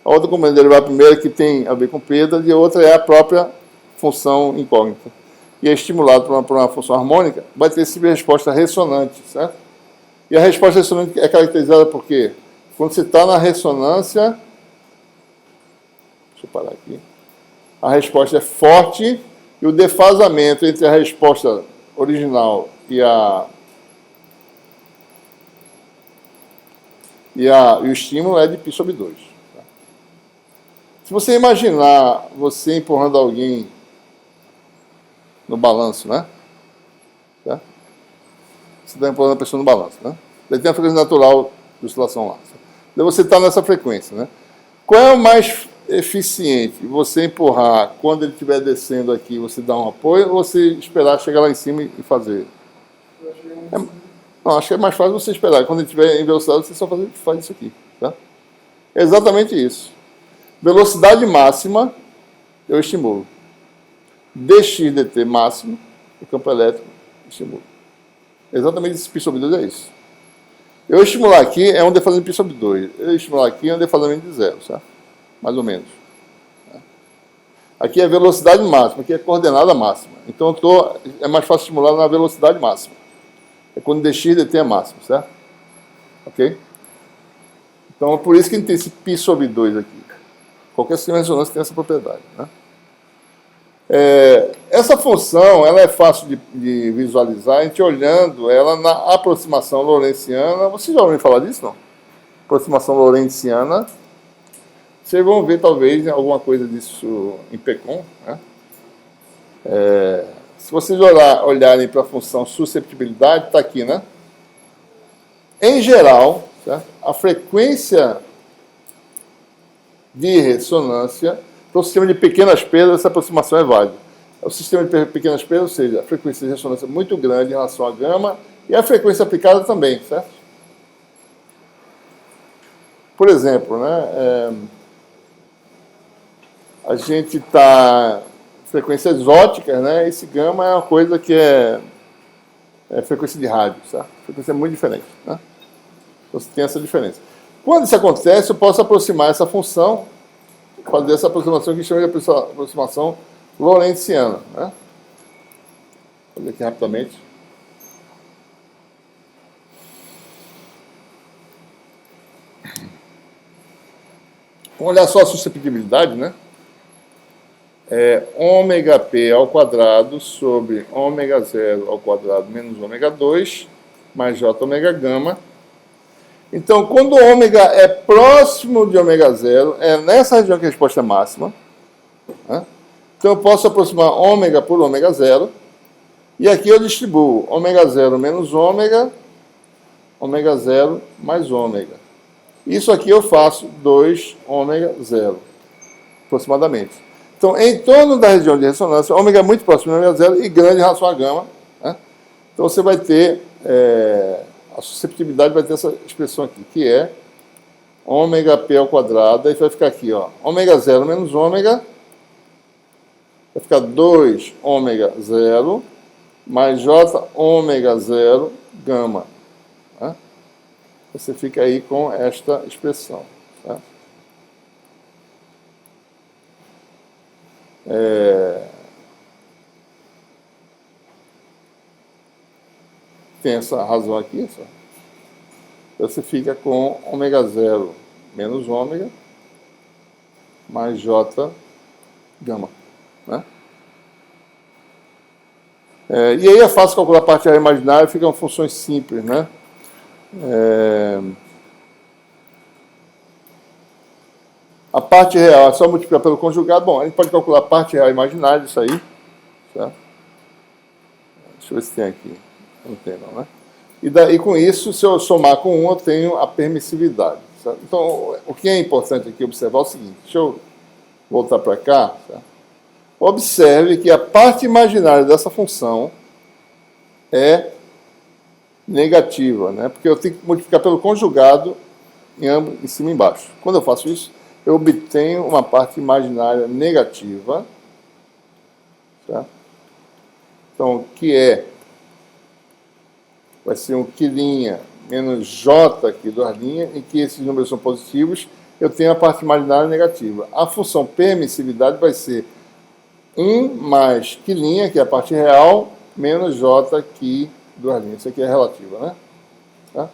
A outra componente da derivada primeira que tem a ver com perda, e a outra é a própria função incógnita. E é estimulado por uma função harmônica, vai ter sempre resposta ressonante, certo? E a resposta ressonante é caracterizada por quê? Quando você está na ressonância, deixa eu parar aqui, a resposta é forte e o defasamento entre a resposta original e o estímulo é de π sobre 2. Se você imaginar você empurrando alguém no balanço, né? Tá? Você está empurrando a pessoa no balanço, né? Daí tem a frequência natural de oscilação lá. Daí você está nessa frequência, né? Qual é o mais eficiente? Você empurrar quando ele estiver descendo aqui, você dá um apoio, ou você esperar chegar lá em cima e fazer? Não, acho que é mais fácil você esperar. Quando ele estiver em velocidade, você só faz isso aqui. Tá? É exatamente isso. Velocidade máxima, eu estimulo. Dx dt máximo, o campo elétrico, estimulo. Exatamente esse π sobre 2 é isso. Eu estimular aqui é um defazamento de π sobre 2. Eu estimular aqui é um defazamento de 0, certo? Mais ou menos. Aqui é velocidade máxima, aqui é coordenada máxima. Então é mais fácil estimular na velocidade máxima. É quando dx dt é máximo, certo? Ok? Então é por isso que a gente tem esse π sobre 2 aqui. Qualquer sistema de ressonância tem essa propriedade, né? Essa função ela é fácil de visualizar a gente olhando ela na aproximação lorentziana. Vocês já ouviram falar disso, não? Aproximação lorentziana. Vocês vão ver talvez alguma coisa disso em PECOM, né? Se vocês olharem para a função susceptibilidade, está aqui, né? Em geral, certo? A frequência de ressonância, para o sistema de pequenas perdas, essa aproximação é válida. O sistema de pequenas perdas, ou seja, a frequência de ressonância é muito grande em relação à gama, e a frequência aplicada também, certo? Por exemplo, né, a gente está frequências exóticas, né? Esse gama é uma coisa que é frequência de rádio, certo? A frequência é muito diferente, né? Você tem essa diferença. Quando isso acontece, eu posso aproximar essa função, fazer essa aproximação que chama de aproximação lorentziana, né? Vou fazer aqui rapidamente. Vamos olhar só a susceptibilidade, né? Ômega p ao quadrado sobre ômega 0 ao quadrado menos ômega 2 mais j ômega gama. Então, quando o ômega é próximo de ômega 0, é nessa região que a resposta é máxima, né? Então eu posso aproximar ômega por ômega 0, e aqui eu distribuo ômega 0 menos ômega 0 mais ômega. Isso aqui eu faço 2 ômega 0, aproximadamente. Então, em torno da região de ressonância, ômega é muito próximo de ômega 0 e grande em relação à gama, né? Então você vai ter, a susceptibilidade vai ter essa expressão aqui, que é ômega p ao quadrado, aí vai ficar aqui, ó, ômega 0 menos ômega, vai ficar 2 ômega 0 mais j ômega 0 gama, né? Você fica aí com esta expressão, tá? Tem essa razão aqui, só. Você fica com ômega 0 menos ômega mais j gama, né? E aí é fácil calcular a parte real imaginária, ficam funções simples, né? A parte real é só multiplicar pelo conjugado. Bom, a gente pode calcular a parte real imaginária disso aí, certo? Deixa eu ver se tem aqui. Não tem não, né? E daí, com isso, se eu somar com 1, eu tenho a permissividade, certo? Então, o que é importante aqui observar é o seguinte. Deixa eu voltar para cá, certo? Observe que a parte imaginária dessa função é negativa, né? Porque eu tenho que multiplicar pelo conjugado em ambos, em cima e embaixo. Quando eu faço isso, eu obtenho uma parte imaginária negativa, certo? Então, que vai ser um quilinha menos j aqui, 2 linhas, em que esses números são positivos, eu tenho a parte imaginária negativa. A função permissividade vai ser 1 mais quilinha, que é a parte real, menos j aqui, 2 linhas. Isso aqui é relativa, né? Tá?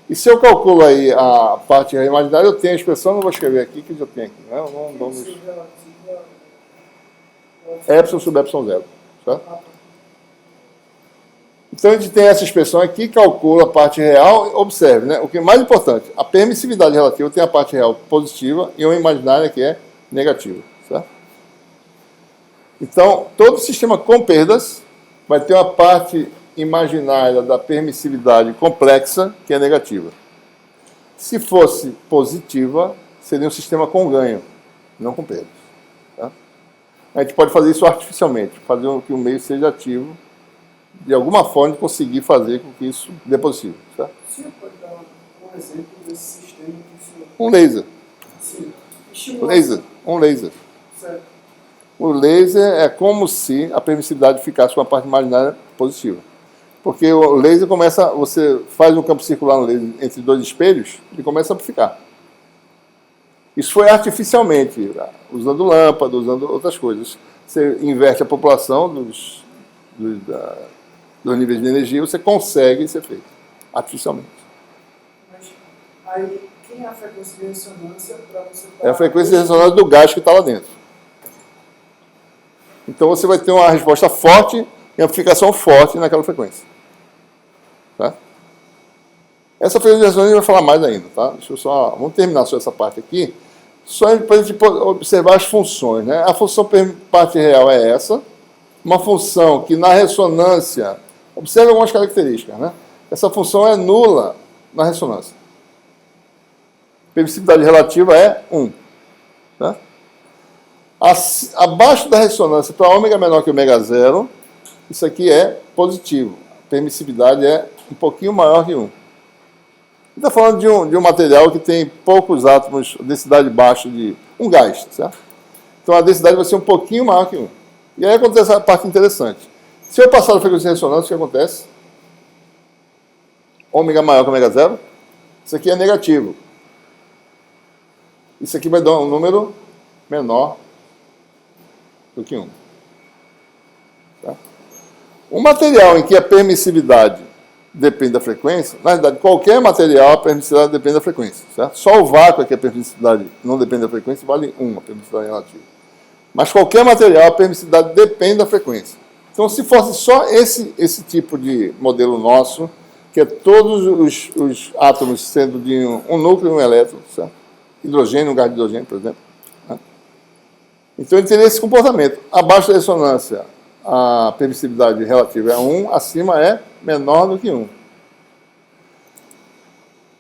E se eu calculo aí a parte real imaginária, eu tenho a expressão, não vou escrever aqui, que eu já tenho aqui, né? Epsilon sobre epsilon 0, certo? Então, a gente tem essa expressão aqui, calcula a parte real, observe, né? O que é mais importante, a permissividade relativa tem a parte real positiva e uma imaginária que é negativa, certo? Então, todo sistema com perdas vai ter uma parte imaginária da permissividade complexa que é negativa. Se fosse positiva, seria um sistema com ganho, não com perdas, tá? A gente pode fazer isso artificialmente, fazer com que o meio seja ativo, de alguma forma conseguir fazer com que isso dê positivo, certo? Sim, pode dar um um exemplo desse sistema que funciona. Um laser. Sim. Um laser. Certo. O laser é como se a permissividade ficasse com a parte imaginária positiva. Porque o laser começa, você faz um campo circular no laser entre dois espelhos, ele começa a amplificar. Isso foi artificialmente, usando lâmpada, usando outras coisas. Você inverte a população dos níveis de energia, você consegue esse efeito, artificialmente. Mas aí, quem é a frequência de ressonância para você... É a frequência de ressonância do gás que está lá dentro. Então você vai ter uma resposta forte e amplificação forte naquela frequência. Tá? Essa frequência de ressonância a gente vai falar mais ainda. Tá? Vamos terminar só essa parte aqui, só para a gente observar as funções. Né? A função parte real é essa, uma função que na ressonância, observe algumas características. Né? Essa função é nula na ressonância. Permissividade relativa é 1. Tá? Abaixo da ressonância, para ômega menor que ômega zero, isso aqui é positivo. A permissividade é um pouquinho maior que 1. Está falando de um material que tem poucos átomos, densidade baixa de um gás, certo? Então a densidade vai ser um pouquinho maior que 1. E aí acontece a parte interessante. Se eu passar a frequência de ressonância, o que acontece? Ômega maior que ômega zero. Isso aqui é negativo. Isso aqui vai dar um número menor do que 1. Tá? Um material em que a permissividade depende da frequência, na verdade, qualquer material, a permissividade depende da frequência. Certo? Só o vácuo é que a permissividade não depende da frequência, vale 1, a permissividade relativa. Mas qualquer material, a permissividade depende da frequência. Então, se fosse só esse tipo de modelo nosso, que é todos os átomos sendo de um núcleo e um elétron, certo? Hidrogênio, um gás de hidrogênio, por exemplo. Né? Então, ele teria esse comportamento. Abaixo da ressonância, a permissividade relativa é 1, acima é menor do que 1.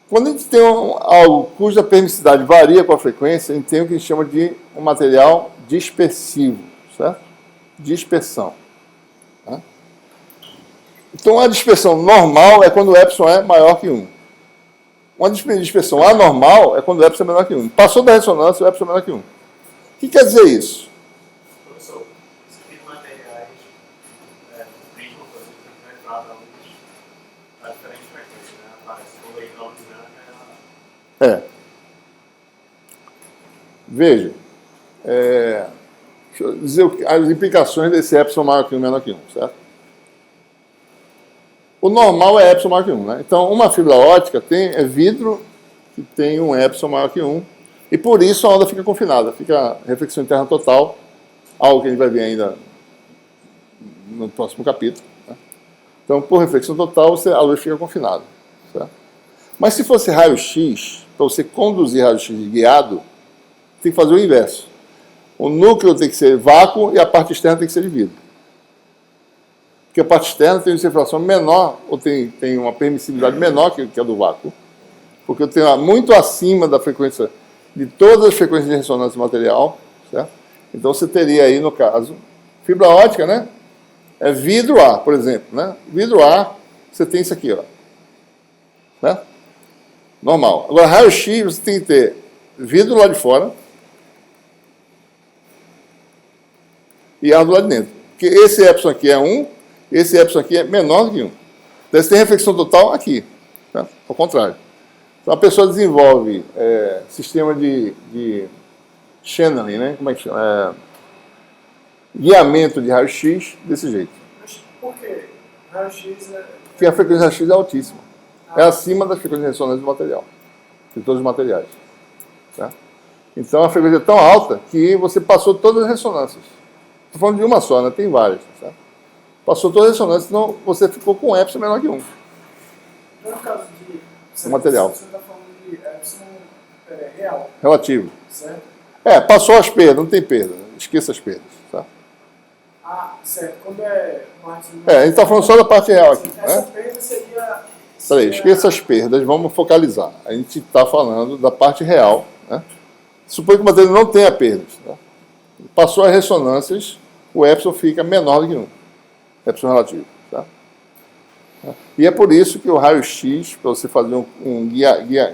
Quando a gente tem algo cuja permissividade varia com a frequência, a gente tem o que a gente chama de um material dispersivo, certo? Dispersão. Né? Então, a dispersão normal é quando o epsilon é maior que 1. Uma dispersão anormal é quando o epsilon é menor que 1. Passou da ressonância, o epsilon é menor que 1. O que quer dizer isso? Professor, esse tipo de materiais, mesmo coisa que penetrada a diferentes frequências, né? Aparece o leitão de grana. Veja, deixa eu dizer as implicações desse epsilon maior que 1 menor que 1, certo? O normal é epsilon maior que 1, né? Então, uma fibra ótica é vidro que tem um epsilon maior que 1, e por isso a onda fica confinada, fica reflexão interna total, algo que a gente vai ver ainda no próximo capítulo. Né? Então, por reflexão total, a luz fica confinada. Certo? Mas se fosse raio-x, para você conduzir raio-x guiado, tem que fazer o inverso. O núcleo tem que ser vácuo e a parte externa tem que ser de vidro. Porque a parte externa tem uma circulação menor, ou tem uma permissividade menor que a do vácuo, porque eu tenho muito acima da frequência de todas as frequências de ressonância material, certo? Então você teria aí, no caso, fibra ótica, né? É vidro-A, por exemplo, né? Vidro-A, você tem isso aqui, ó. Né? Normal. Agora, raio-x, você tem que ter vidro lá de fora e ar do lado de dentro. Porque esse epsilon aqui é 1, esse epsilon aqui é menor do que 1. Então, você tem reflexão total aqui, tá? Ao contrário. Então, a pessoa desenvolve sistema de channeling, né? Como é que chama? Guiamento de raio-x desse jeito. Mas por quê? Raio-x é... Porque a frequência de raio-x é altíssima. É acima da frequência de ressonância do material. De todos os materiais. Tá? Então, a frequência é tão alta que você passou todas as ressonâncias. Estou falando de uma só, né? Tem várias. Tá? Passou toda a ressonância, senão você ficou com um epsilon menor que 1. No caso de... material. Você está falando de epsilon real. Relativo. Certo? Passou as perdas, não tem perda. Esqueça as perdas. Tá? Ah, certo. Quando é mais... A gente está falando só da parte real aqui. Essa Né? perda seria... Peraí, esqueça as perdas, vamos focalizar. A gente está falando da parte real. Né? Suponha que o material não tenha perdas. Tá? Passou as ressonâncias, o epsilon fica menor do que 1. Epsilon relativo. Tá? E é por isso que o raio-x, para você fazer um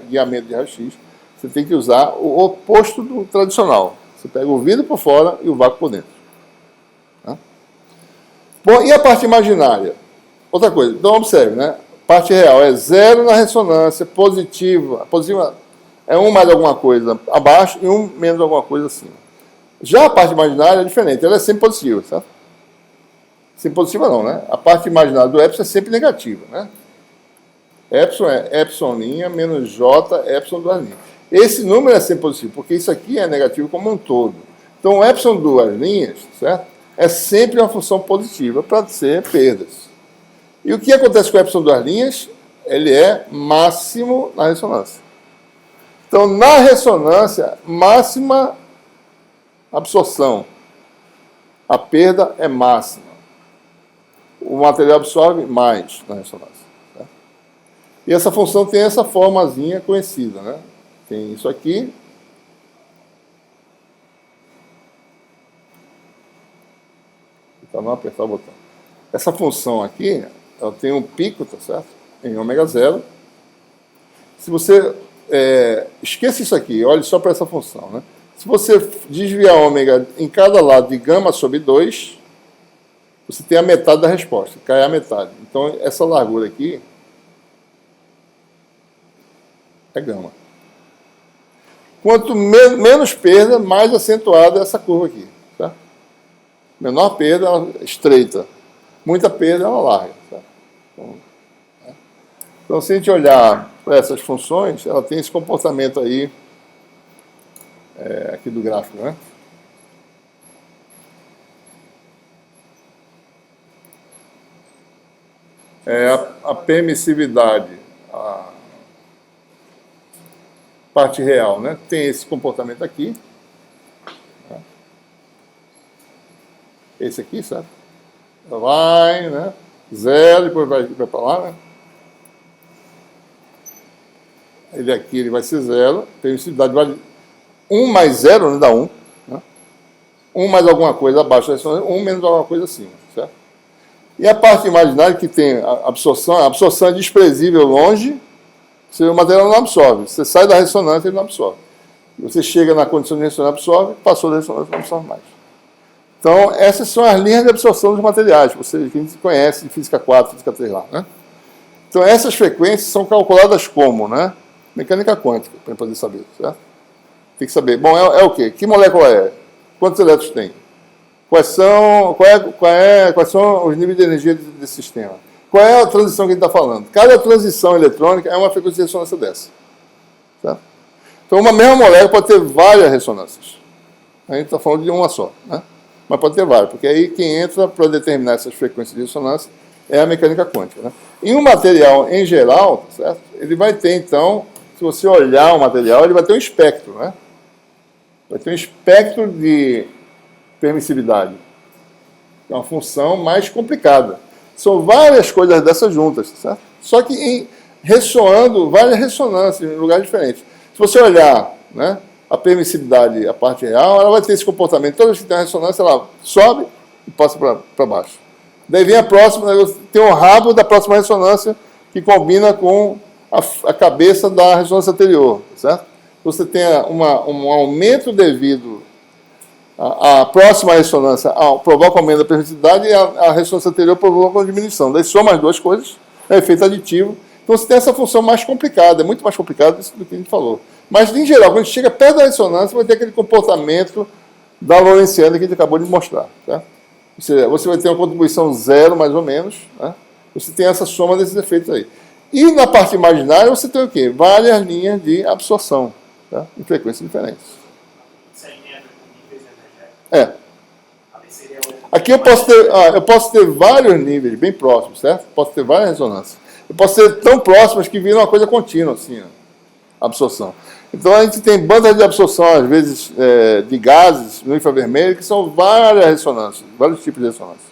guiamento de raio-x, você tem que usar o oposto do tradicional. Você pega o vidro por fora e o vácuo por dentro. Tá? Bom, e a parte imaginária? Outra coisa, então observe, né? Parte real é 0 na ressonância, positiva. A positiva é 1 mais alguma coisa abaixo e 1 menos alguma coisa acima. Já a parte imaginária é diferente, ela é sempre positiva, certo? Sempre positiva não, né? A parte imaginária do epsilon é sempre negativa, né? Epsilon é epsilon' menos j epsilon 2'. Esse número é sempre positivo, porque isso aqui é negativo como um todo. Então, o epsilon 2', certo? É sempre uma função positiva para ser perdas. E o que acontece com o epsilon 2'? Ele é máximo na ressonância. Então, na ressonância, máxima absorção. A perda é máxima. O material absorve mais na ressonância. Certo? E essa função tem essa formazinha conhecida, né? Tem isso aqui. Para não apertar o botão. Essa função aqui, ela tem um pico, tá certo? Em ômega 0. Se você esqueça isso aqui, olhe só para essa função, né? Se você desviar ômega em cada lado de gama sobre 2, você tem a metade da resposta, cai a metade. Então, essa largura aqui é gama. Quanto menos perda, mais acentuada é essa curva aqui. Tá? Menor perda, ela estreita. Muita perda, ela larga. Tá? Então, se a gente olhar para essas funções, ela tem esse comportamento aí, aqui do gráfico, né? A permissividade, a parte real, né? Tem esse comportamento aqui. Né? Esse aqui, sabe? Vai, né? 0, depois vai para lá, né? Ele aqui ele vai ser 0. Permissividade vale 1 mais 0, né? Dá 1. Né? 1 mais alguma coisa abaixo da ressonância, 1 menos alguma coisa acima, certo? E a parte imaginária que tem a absorção é desprezível longe, o material não absorve. Você sai da ressonância, ele não absorve. Você chega na condição de ressonância, absorve, passou da ressonância, não absorve mais. Então, essas são as linhas de absorção dos materiais, que a gente conhece de Física 4, Física 3 lá. Né? Então, essas frequências são calculadas como? Né? Mecânica quântica, para poder saber. Certo? Tem que saber. Bom, é o quê? Que molécula é? Quantos elétrons tem? Quais são os níveis de energia desse sistema? Qual é a transição que a gente está falando? Cada transição eletrônica é uma frequência de ressonância dessa. Certo? Então, uma mesma molécula pode ter várias ressonâncias. A gente está falando de uma só, né? Mas pode ter várias, porque aí quem entra para determinar essas frequências de ressonância é a mecânica quântica. Né? E um material, em geral, certo? Ele vai ter, então, se você olhar o material, ele vai ter um espectro. Né? Vai ter um espectro de permissividade. É uma função mais complicada. São várias coisas dessas juntas, certo? Só que ressoando várias ressonâncias em lugares diferentes. Se você olhar, né, a permissividade, a parte real, ela vai ter esse comportamento. Toda vez que tem uma ressonância, ela sobe e passa para baixo. Daí vem a próxima, tem o rabo da próxima ressonância que combina com a cabeça da ressonância anterior, certo? Você tem um aumento devido à próxima ressonância, provoca aumento da permissividade e a ressonância anterior provoca uma diminuição. Daí soma as duas coisas, é efeito aditivo. Então você tem essa função mais complicada, é muito mais complicada do que a gente falou. Mas, em geral, quando a gente chega perto da ressonância, vai ter aquele comportamento da lorentziana que a gente acabou de mostrar. Tá? Você vai ter uma contribuição 0, mais ou menos. Né? Você tem essa soma desses efeitos aí. E na parte imaginária, você tem o quê? Várias linhas de absorção, tá? Em frequências diferentes. Isso aí tem a ver com níveis energéticos? Aqui eu posso ter vários níveis bem próximos, certo? Posso ter várias ressonâncias. Eu posso ter tão próximas que viram uma coisa contínua, assim, a absorção. Então, a gente tem bandas de absorção, às vezes, de gases no infravermelho, que são várias ressonâncias, vários tipos de ressonância.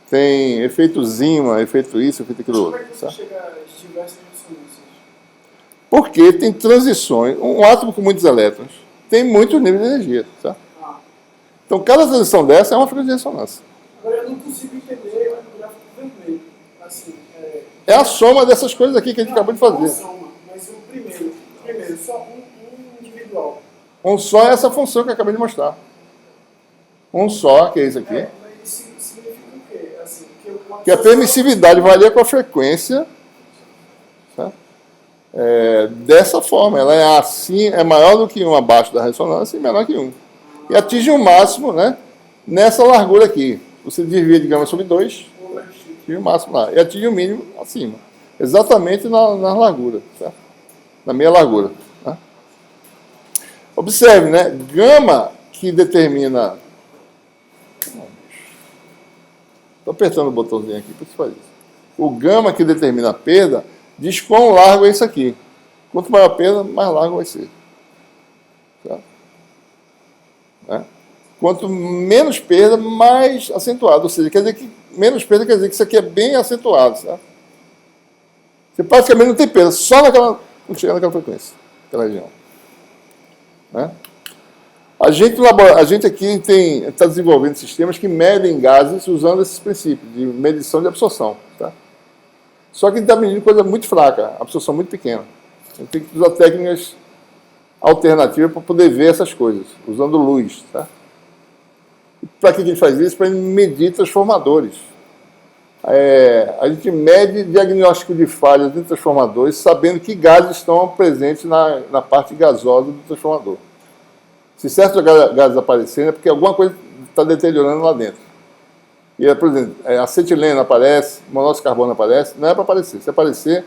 Tem efeito Zima, efeito isso, efeito aquilo outro. Como é que você chega a estimular essas ressonâncias? Porque tem transições. Um átomo com muitos elétrons tem muitos níveis de energia. Tá? Então, cada transição dessa é uma frequência de ressonância. Agora, eu não consigo entender o gráfico vermelho. Assim, É a soma dessas coisas aqui que a gente acabou de fazer. Soma, mas o primeiro, só um individual. Um só é essa função que eu acabei de mostrar. Um só, que é isso aqui. Mas isso significa o quê? Assim, que a permissividade varia com a frequência, certo? Dessa forma, ela é assim, é maior do que 1 abaixo da ressonância e menor que 1. E atinge o máximo, né, nessa largura aqui. Você desvia de gama sobre 2, atinge o máximo lá. E atinge o mínimo acima. Exatamente na largura, certo? Na meia largura. Tá? Observe, né? Gama que determina... Estou apertando o botãozinho aqui, por isso faz isso. O gama que determina a perda diz quão largo é isso aqui. Quanto maior a perda, mais largo vai ser. Certo? Quanto menos perda, mais acentuado. Ou seja, quer dizer que menos perda quer dizer que isso aqui é bem acentuado. Certo? Você praticamente não tem perda, só naquela, não chega naquela frequência, naquela região. Né? A gente aqui está desenvolvendo sistemas que medem gases usando esses princípios de medição de absorção. Tá? Só que a gente está medindo coisa muito fraca, absorção muito pequena. A gente tem que usar técnicas alternativas para poder ver essas coisas, usando luz. Tá? Para que a gente faz isso? Para medir transformadores. A gente mede diagnóstico de falhas de transformadores, sabendo que gases estão presentes na parte gasosa do transformador. Se certos gases aparecerem, é porque alguma coisa está deteriorando lá dentro. E, por exemplo, acetileno aparece, monóxido de carbono aparece, não é para aparecer. Se aparecer,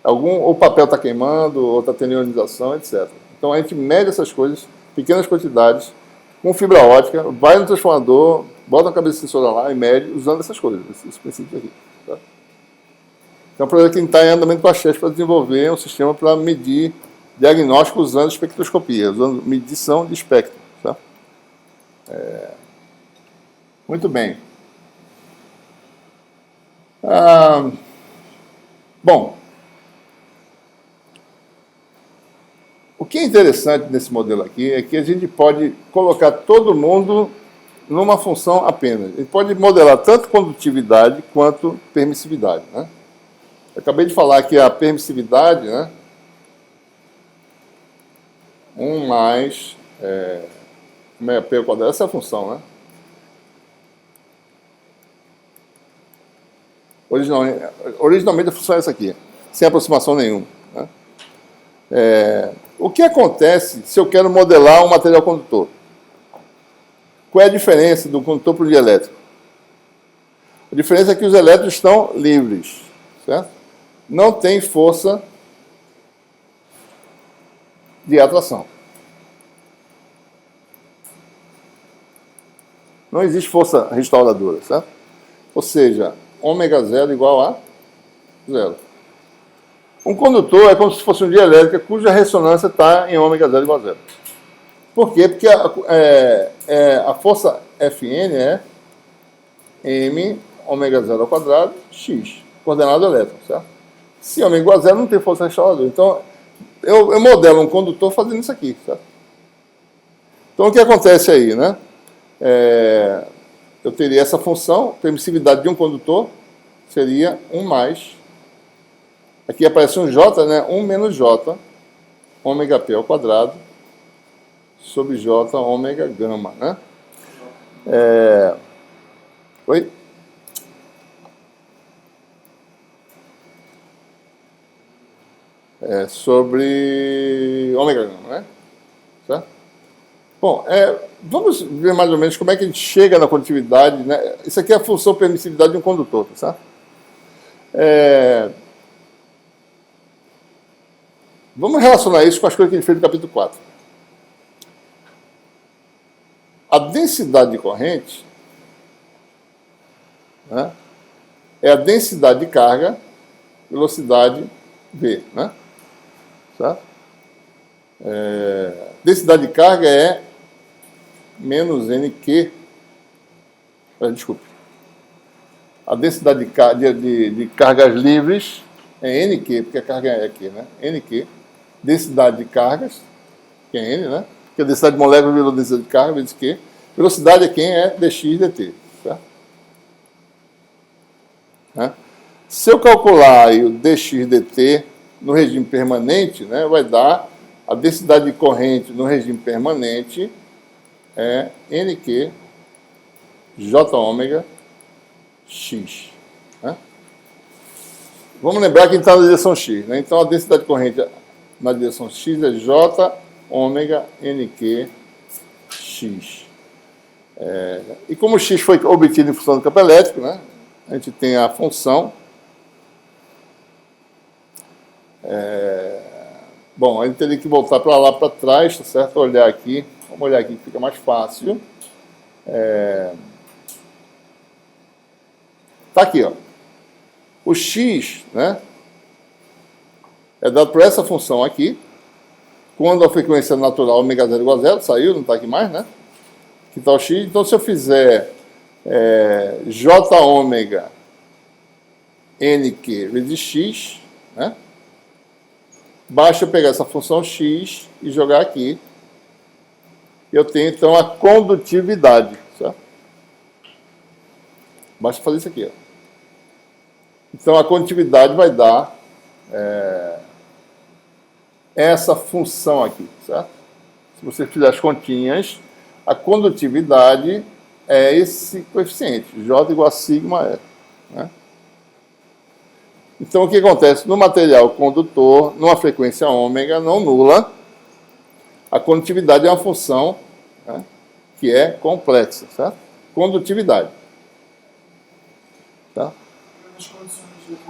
ou o papel está queimando, ou está tendo ionização, etc. Então a gente mede essas coisas, pequenas quantidades, com fibra ótica, vai no transformador, bota uma cabeça sensora lá e mede usando essas coisas, esses princípios aqui. Tá? Então, é um projeto que a gente está em andamento com a Chess para desenvolver um sistema para medir diagnóstico usando espectroscopia, usando medição de espectro. Tá? Muito bem. Bom, o que é interessante nesse modelo aqui é que a gente pode colocar todo mundo numa função apenas. A gente pode modelar tanto condutividade quanto permissividade. Né? Eu acabei de falar que a permissividade, né, 1 mais P ao quadrado, essa é a função, né? Originalmente a função é essa aqui, sem aproximação nenhuma. Né? O que acontece se eu quero modelar um material condutor? Qual é a diferença do condutor para o dielétrico? A diferença é que os elétrons estão livres, certo? Não tem força de atração. Não existe força restauradora, certo? Ou seja, ômega zero igual a zero. Um condutor é como se fosse um dielétrico cuja ressonância está em ômega zero igual a zero. Por quê? Porque a força Fn é m ômega zero ao quadrado x, coordenado elétron, certo? Se ômega igual a zero, não tem força restauradora. Então, eu modelo um condutor fazendo isso aqui, certo? Então, o que acontece aí, né? Eu teria essa função, permissividade de um condutor seria 1 mais, aqui aparece um J, né? 1 menos J, ômega P ao quadrado, sobre J, ômega gama, né? Oi? Sobre ômega gama, né? Certo? Bom, vamos ver mais ou menos como é que a gente chega na condutividade, né? Isso aqui é a função permissividade de um condutor, tá certo? Vamos relacionar isso com as coisas que a gente fez no capítulo 4. A densidade de corrente, né, é a densidade de carga, velocidade V, né? Certo? Densidade de carga é menos NQ. Desculpe. A densidade de cargas livres é NQ, porque a carga é aqui, né? NQ. Densidade de cargas, que é N, né? Porque a densidade de molécula virou densidade de carga, vezes Q. Velocidade é quem é dx dt. Certo? Se eu calcular aí o dx dt no regime permanente, né, vai dar a densidade de corrente no regime permanente é nq j ômega x. Né? Vamos lembrar que está na direção x. Né? Então, a densidade de corrente na direção x é j ômega nq x. E como o x foi obtido em função do campo elétrico, né, a gente tem a função. Bom, a gente teria que voltar para lá para trás, tá certo? Olhar aqui. Vamos olhar aqui que fica mais fácil. Está aqui, ó. O x, né, é dado por essa função aqui, quando a frequência natural ω0 igual a zero, saiu, não está aqui mais, né? Aqui está o x. Então, se eu fizer j ômega nq vezes x, né? Basta eu pegar essa função x e jogar aqui. Eu tenho, então, a condutividade. Certo? Basta fazer isso aqui. Ó. Então, a condutividade vai dar essa função aqui. Certo? Se você fizer as continhas, a condutividade é esse coeficiente. J igual a sigma E. Né? Então, o que acontece? No material condutor, numa frequência ômega não nula, a condutividade é uma função, né, que é complexa, certo? Condutividade. Tá?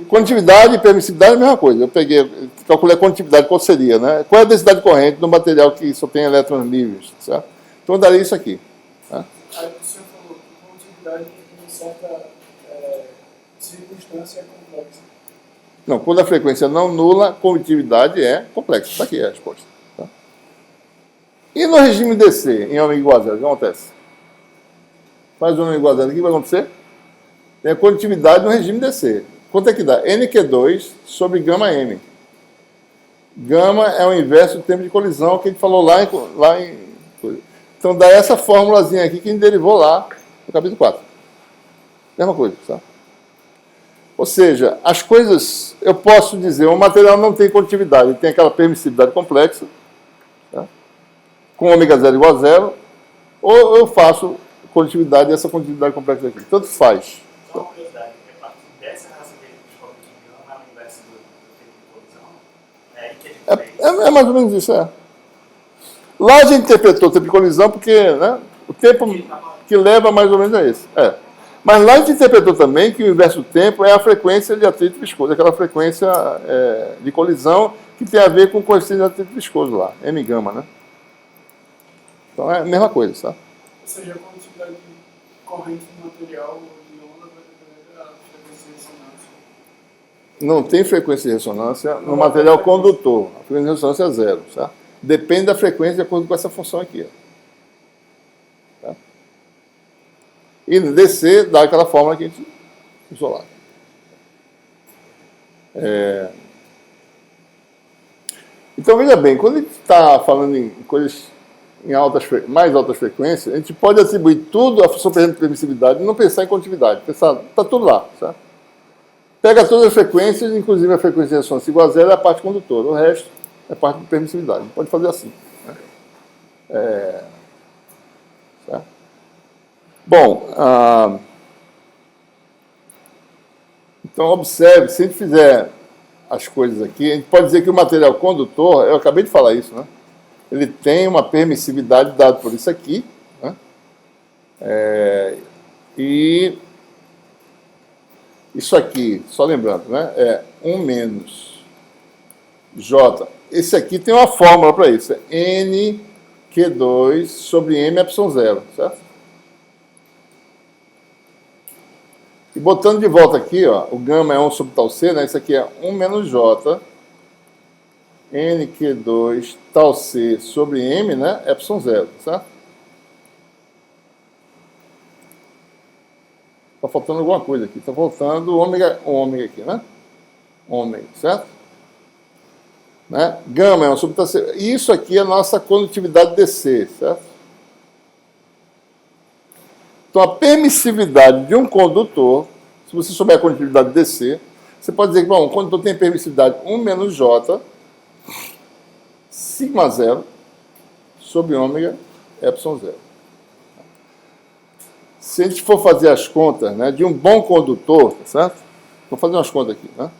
Condutividade e permissividade é a mesma coisa. Eu calculei a condutividade, qual seria, né? Qual é a densidade de corrente no material que só tem elétrons livres, certo? Então, eu daria isso aqui. Tá? Aí o senhor falou que condutividade em certa circunstância é complexa. Não, quando a frequência não nula, a condutividade é complexa. Está aqui a resposta. Tá? E no regime DC, em ômega igual a zero, o que acontece? Faz ômega igual a zero, o que vai acontecer? Tem a condutividade no regime DC. Quanto é que dá? NQ2 sobre gama M. Gama é o inverso do tempo de colisão que a gente falou lá em então dá essa formulazinha aqui que a gente derivou lá no capítulo 4. Mesma coisa, tá? Ou seja, as coisas, eu posso dizer, o material não tem condutividade, ele tem aquela permissividade complexa, tá? Com ω0 igual a zero, ou eu faço condutividade e essa condutividade complexa aqui. Tanto faz. Só uma curiosidade, a partir dessa raça que a gente descobre que não é o inverso do tempo de colisão, é aí que a gente fez. É mais ou menos isso, Lá a gente interpretou o tempo de colisão porque, né, o tempo que leva mais ou menos é esse. Mas lá a gente interpretou também que o inverso do tempo é a frequência de atrito viscoso, aquela frequência de colisão que tem a ver com o coeficiente de atrito viscoso lá, M gama, né? Então é a mesma coisa, sabe? Ou seja, a condutividade de corrente do material ou de onda vai depender da frequência de ressonância. Não tem frequência de ressonância no material condutor. A frequência de ressonância é zero, certo? Depende da frequência de acordo com essa função aqui. Tá? E no DC dá aquela fórmula que a gente usou lá. Então, veja bem, quando a gente está falando em coisas em mais altas frequências, a gente pode atribuir tudo à função de permissividade e não pensar em condutividade. Pensar, está tudo lá. Certo? Pega todas as frequências, inclusive a frequência de ressonância igual a zero é a parte condutora. O resto é parte de permissividade. Pode fazer assim. Né? Certo? Bom, então observe, se a gente fizer as coisas aqui, a gente pode dizer que o material condutor, eu acabei de falar isso, né? Ele tem uma permissividade dada por isso aqui, né? E isso aqui, só lembrando, né? É 1 menos J. Esse aqui tem uma fórmula para isso. É NQ2 sobre M epsilon zero, certo? E botando de volta aqui, ó, o gama é 1 sobre tal C, né? Isso aqui é 1 menos J. NQ2 tal C sobre M, né? Epsilon zero, certo? Está faltando alguma coisa aqui. Está faltando ômega aqui, né? Ômega, certo? Né? Gama é 1 sobre tal C. Isso aqui é a nossa condutividade DC, certo? Então, a permissividade de um condutor, se você souber a condutividade DC, Você pode dizer que, bom, o condutor tem permissividade 1 menos J, sigma 0, sobre ômega, epsilon 0. Se a gente for fazer as contas, né, de um bom condutor, tá certo? Vou fazer umas contas aqui, né?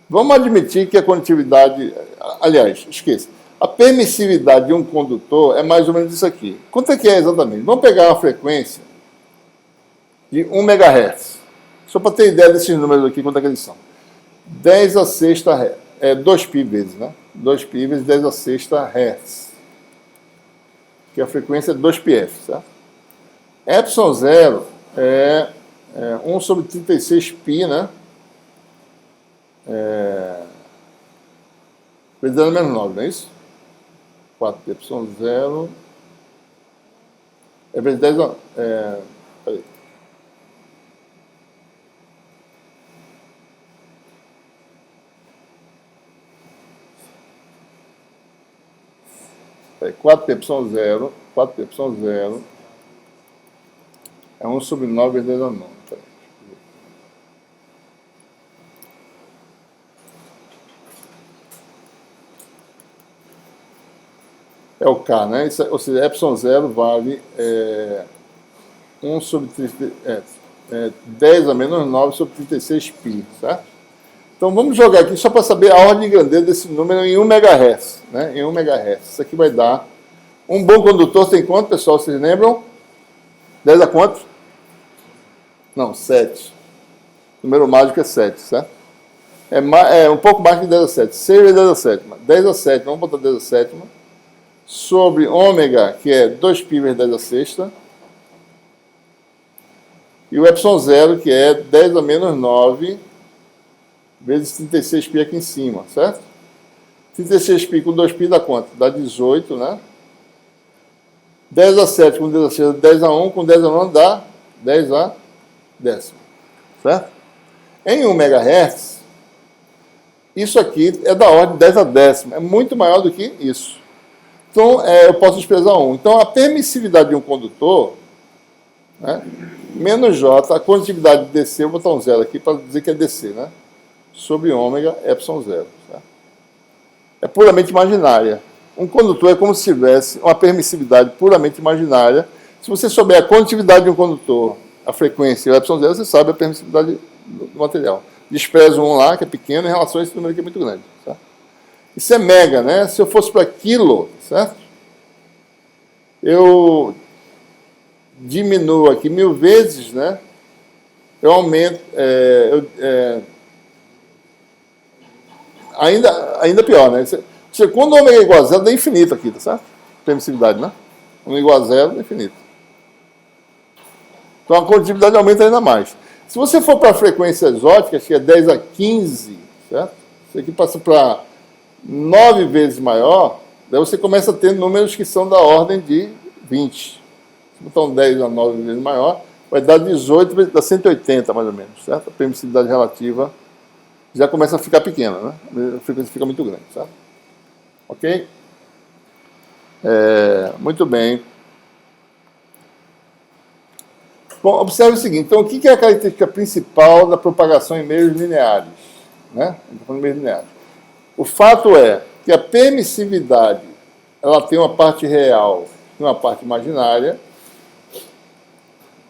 Vamos admitir que a condutividade, aliás, esqueça, a permissividade de um condutor é mais ou menos isso aqui. Quanto é que é exatamente? Vamos pegar uma frequência de 1 MHz. Só para ter ideia desses números aqui, quanto é que eles são. 10 a sexta, 2π vezes, né? 2π vezes 10 a sexta Hz. Que a frequência é 2πf, certo? Epsilon 0 é 1 sobre 36π, né? Vezes 10 menos 9, não é isso? 4 epsilon 0 é vezes 10 peraí. Peraí, 4 epsilon 0 é 1 sobre 9 vezes 10 a 9. Peraí. É o K, né? Isso, ou seja, epsilon 0 vale 1 sobre 10 a menos 9 sobre 36π, certo? Então vamos jogar aqui só para saber a ordem de grandeza desse número em 1 MHz, né? Em 1 MHz. Isso aqui vai dar... Um bom condutor tem quanto, pessoal? Vocês lembram? 10 a quanto? Não, 7. O número mágico é 7, certo? É um pouco mais que 10 a 7. 6 vezes 10 a 7. 10 a 7, vamos botar 10 a 7. Sobre ômega, que é 2π vezes 10 a sexta. E o epsilon 0, que é 10 a menos 9 vezes 36π aqui em cima, certo? 36π com 2π dá quanto? Dá 18, né? 10 a 7 com 10 a 6 dá 10 a 1, com 10 a 9 dá 10 a décimo, certo? Em 1 MHz, isso aqui é da ordem de 10 a décimo, é muito maior do que isso. Então, eu posso expressar 1. Então, a permissividade de um condutor, né, menos J, a condutividade de DC, eu vou botar um 0 aqui para dizer que é DC, né? Sobre ômega, epsilon 0. Certo? É puramente imaginária. Um condutor é como se tivesse uma permissividade puramente imaginária. Se você souber a condutividade de um condutor, a frequência e o epsilon 0, você sabe a permissividade do material. Desprezo 1 lá, que é pequeno, em relação a esse número aqui é muito grande. Certo? Isso é mega, né? Se eu fosse para quilo, certo? Eu diminuo aqui 1000 vezes, né? Eu aumento... ainda pior, né? Quando o ômega é igual a 0, dá infinito aqui, tá certo? Permissividade, né? Ômega igual a 0, dá infinito. Então a condutividade aumenta ainda mais. Se você for para frequências óticas, que é 10 a 15, certo? Isso aqui passa para 9 vezes maior, daí você começa a ter números que são da ordem de 20. Se botar um 10 a 9 vezes maior, vai dar 18 vezes, dá 180 mais ou menos, certo? A permissividade relativa já começa a ficar pequena, né? A frequência fica muito grande, certo? Ok? Muito bem. Bom, observe o seguinte, então o que é a característica principal da propagação em meios lineares? Né? Em meios lineares. O fato é que a permissividade, ela tem uma parte real e uma parte imaginária,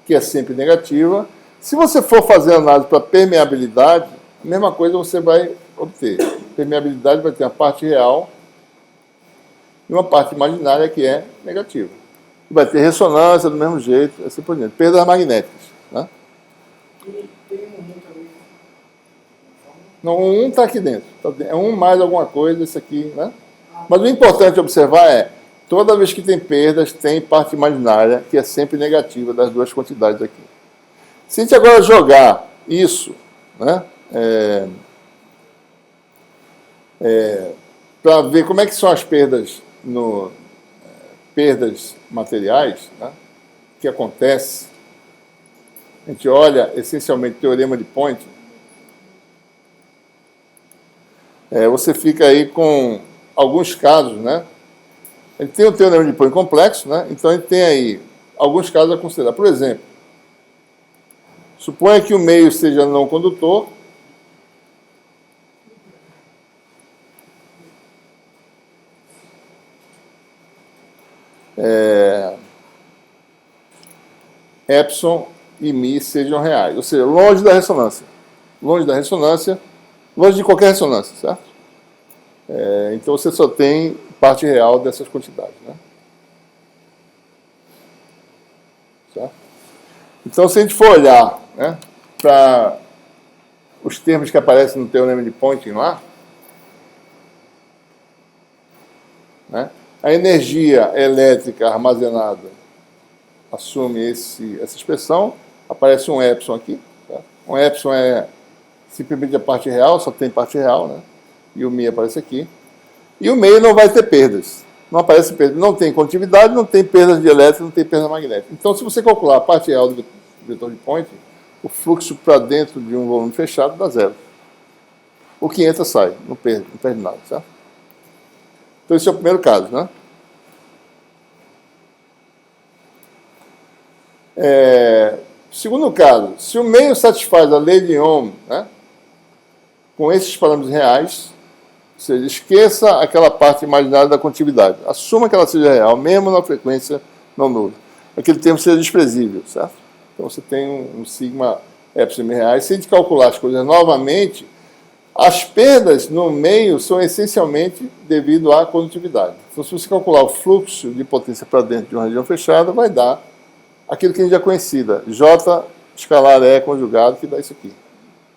que é sempre negativa. Se você for fazer análise para permeabilidade, a mesma coisa você vai obter. Permeabilidade vai ter uma parte real e uma parte imaginária que é negativa. Vai ter ressonância do mesmo jeito, assim por diante. Perdas magnéticas. Né? E tem um também. Não, o 1 está aqui dentro. É 1 mais alguma coisa, isso aqui. Né? Mas o importante observar é, toda vez que tem perdas, tem parte imaginária, que é sempre negativa das duas quantidades aqui. Se a gente agora jogar isso, né, para ver como é que são as perdas perdas materiais, né, que acontece, a gente olha essencialmente o teorema de Poynting, você fica aí com alguns casos, né? A gente tem o teorema de Poynting complexo, né? Então a gente tem aí alguns casos a considerar. Por exemplo, suponha que o meio seja não condutor epsilon e mi sejam reais. Ou seja, longe da ressonância. Longe da ressonância, longe de qualquer ressonância, certo? Então você só tem parte real dessas quantidades, né? Certo? Então, se a gente for olhar, né, para os termos que aparecem no teorema de Poynting lá, né, a energia elétrica armazenada assume essa expressão, aparece um epsilon aqui. Tá? Um epsilon é simplesmente a parte real, só tem parte real, né? E o mi aparece aqui. E o meio não vai ter perdas. Não aparece perda. Não tem condutividade, não tem perdas de elétrico, não tem perda magnética. Então, se você calcular a parte real do vetor de Poynting, o fluxo para dentro de um volume fechado dá zero. O que entra sai, não perde nada, certo? Então, esse é o primeiro caso, né? Segundo caso, se o meio satisfaz a lei de Ohm, né, com esses parâmetros reais, ou seja, esqueça aquela parte imaginária da condutividade. Assuma que ela seja real, mesmo na frequência não nula. Aquele termo seja desprezível, certo? Então você tem um sigma epsilon reais. Se a gente calcular as coisas novamente, as perdas no meio são essencialmente devido à condutividade. Então, se você calcular o fluxo de potência para dentro de uma região fechada, vai dar aquilo que a gente já conhecida, J escalar E conjugado, que dá isso aqui,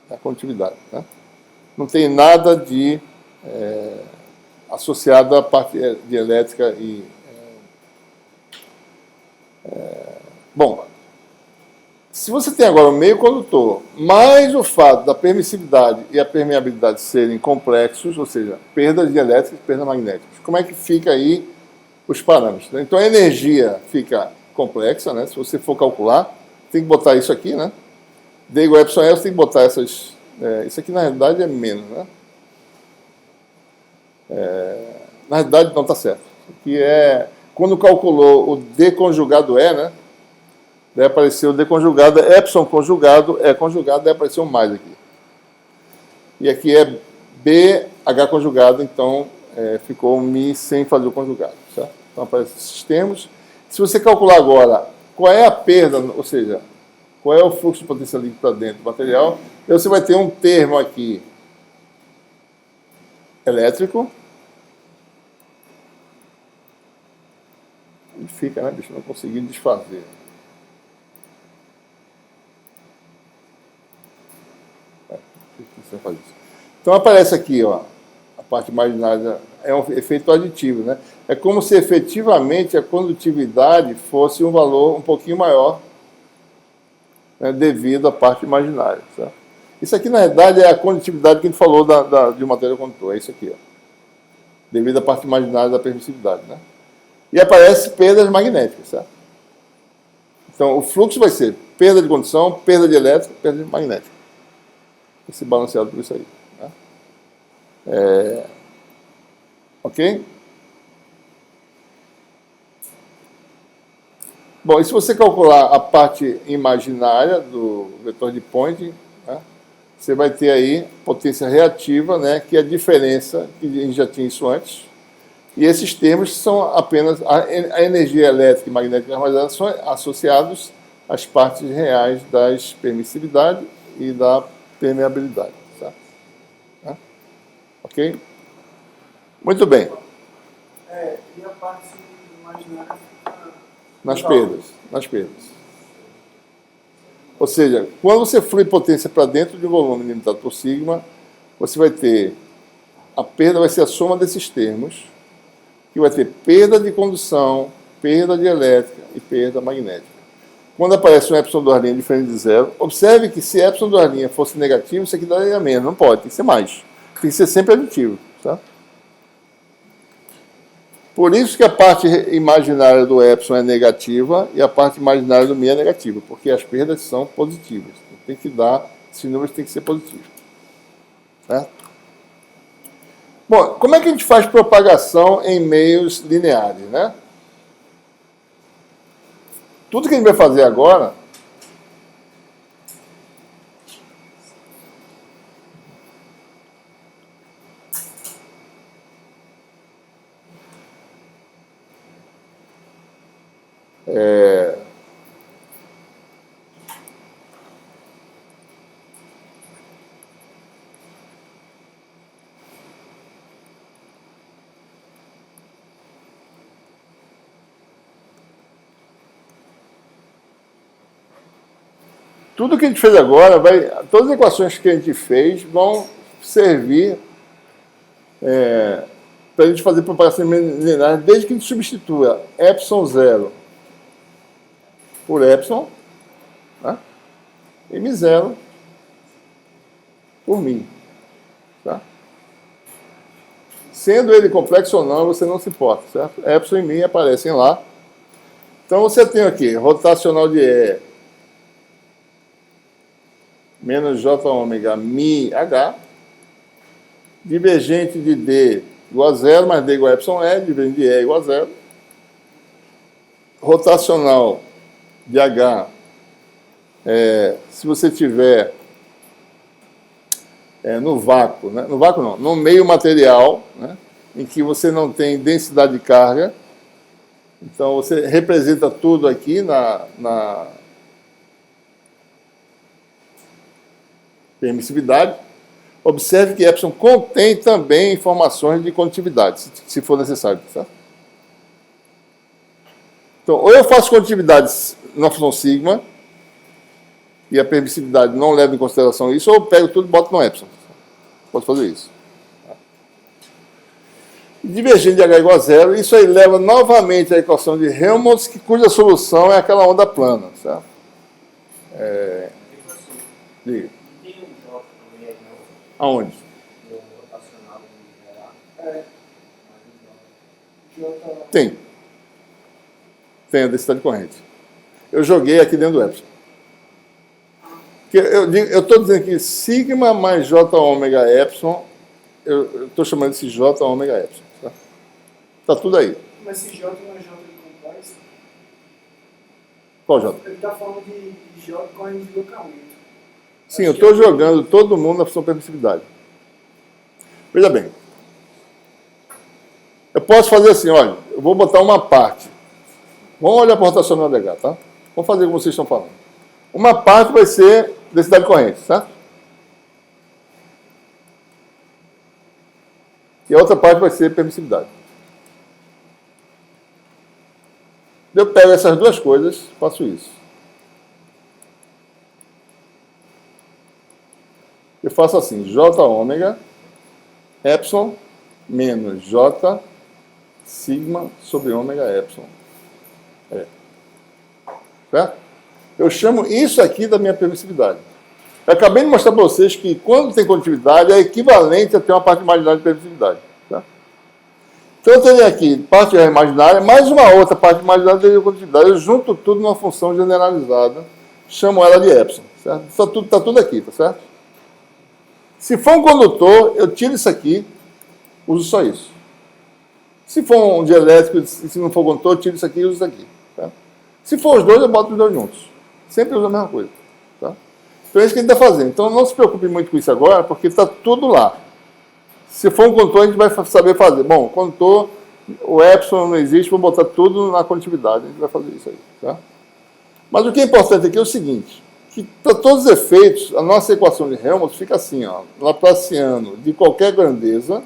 a condutividade, né? Não tem nada de associado à parte de elétrica e... Bom, se você tem agora o meio condutor, mais o fato da permissividade e a permeabilidade serem complexos, ou seja, perdas de elétrica e perdas magnéticas, como é que fica aí os parâmetros? Então a energia fica complexa, né? Se você for calcular, tem que botar isso aqui, né? D igual a epsilon L, você tem que botar essas... isso aqui na realidade é menos, né? Na realidade não está certo. Aqui é... Quando calculou o D conjugado E, né? Daí apareceu D conjugado, epsilon conjugado, E conjugado, daí apareceu um mais aqui. E aqui é BH conjugado, então ficou um Mi sem fazer o conjugado, certo? Então aparecem esses termos. Se você calcular agora qual é a perda, ou seja, qual é o fluxo de potência líquida para dentro do material, aí você vai ter um termo aqui elétrico. E fica, né, bicho? Não consegui desfazer. Então aparece aqui, ó, a parte imaginária é um efeito aditivo, né? É como se efetivamente a condutividade fosse um valor um pouquinho maior, né, devido à parte imaginária, certo? Isso aqui, na verdade, é a condutividade que a gente falou de um material condutor, é isso aqui, ó, devido à parte imaginária da permissividade, né? E aparece perdas magnéticas, certo? Então, o fluxo vai ser perda de condução, perda de elétrica, perda de magnética. Esse balanceado por isso aí. Né? Ok? Bom, e se você calcular a parte imaginária do vetor de Poynting, né, você vai ter aí potência reativa, né, que é a diferença, que a gente já tinha isso antes, e esses termos são apenas a energia elétrica e magnética armazenada são associados às partes reais das permissividade e da permeabilidade. Certo? Né? Ok? Muito bem. E a parte imaginária fica... Nas perdas. Ou seja, quando você flui potência para dentro de um volume limitado por sigma, você vai ter... A perda vai ser a soma desses termos, que vai ter perda de condução, perda de elétrica e perda magnética. Quando aparece um epsilon 2' diferente de zero, observe que se epsilon 2' fosse negativo, isso aqui daria menos. Não pode, tem que ser mais. Tem que ser sempre aditivo. Tá? Por isso que a parte imaginária do epsilon é negativa e a parte imaginária do mi é negativa, porque as perdas são positivas. Tem que dar, esses números têm que ser positivos. Certo? Bom, como é que a gente faz propagação em meios lineares, né? Tudo que a gente vai fazer agora Tudo que a gente fez agora, todas as equações que a gente fez vão servir para a gente fazer propagações lineares, desde que a gente substitua epsilon zero por epsilon, tá? E m0 por μ. Tá? Sendo ele complexo ou não, você não se importa, certo? Epsilon e μ aparecem lá. Então você tem aqui, rotacional de E menos J ômega μ H, divergente de D igual a zero, mais D igual a epsilon E, divergente de E igual a zero. Rotacional de H, se você tiver no vácuo, né? No vácuo não, no meio material, né? Em que você não tem densidade de carga, então você representa tudo aqui na permissividade. Observe que epsilon contém também informações de condutividade, se for necessário. Tá? Então, ou eu faço condutividade na função sigma, e a permissividade não leva em consideração isso, ou eu pego tudo e boto no epsilon. Posso fazer isso. Divergente de H igual a zero, isso aí leva novamente à equação de Helmholtz, cuja solução é aquela onda plana. Certo? Diga. Aonde? Tem. Tem a densidade de corrente. Eu joguei aqui dentro do epsilon. Eu estou dizendo que sigma mais J ômega epsilon, eu estou chamando esse J ômega epsilon. Está tudo aí. Mas esse J não é J de complexo? Qual J? Ele está falando de J com deslocamento. Sim, eu estou jogando todo mundo na função permissividade. Veja bem. Eu posso fazer assim, olha, eu vou botar uma parte. Vamos olhar para a rotacional de H, tá? Vamos fazer como vocês estão falando. Uma parte vai ser densidade corrente, certo? E a outra parte vai ser permissividade. Eu pego essas duas coisas, faço isso. Eu faço assim, J ômega epsilon menos J sigma sobre ômega epsilon. Certo? Eu chamo isso aqui da minha permissividade. Eu acabei de mostrar para vocês que quando tem condutividade é equivalente a ter uma parte imaginária de permissividade. Tá? Então eu tenho aqui parte imaginária, mais uma outra parte imaginária de condutividade. Eu junto tudo numa função generalizada, chamo ela de epsilon. Certo? Está tudo aqui, tá certo? Se for um condutor, eu tiro isso aqui, uso só isso. Se for um dielétrico, se não for condutor, eu tiro isso aqui e uso isso aqui. Tá? Se for os dois, eu boto os dois juntos. Sempre uso a mesma coisa. Tá? Então é isso que a gente está fazendo. Então não se preocupe muito com isso agora, porque está tudo lá. Se for um condutor, a gente vai saber fazer. Bom, condutor, o epsilon não existe, vou botar tudo na condutividade. A gente vai fazer isso aí. Tá? Mas o que é importante aqui é o seguinte, que para todos os efeitos, a nossa equação de Helmholtz fica assim, ó, Laplaciano de qualquer grandeza,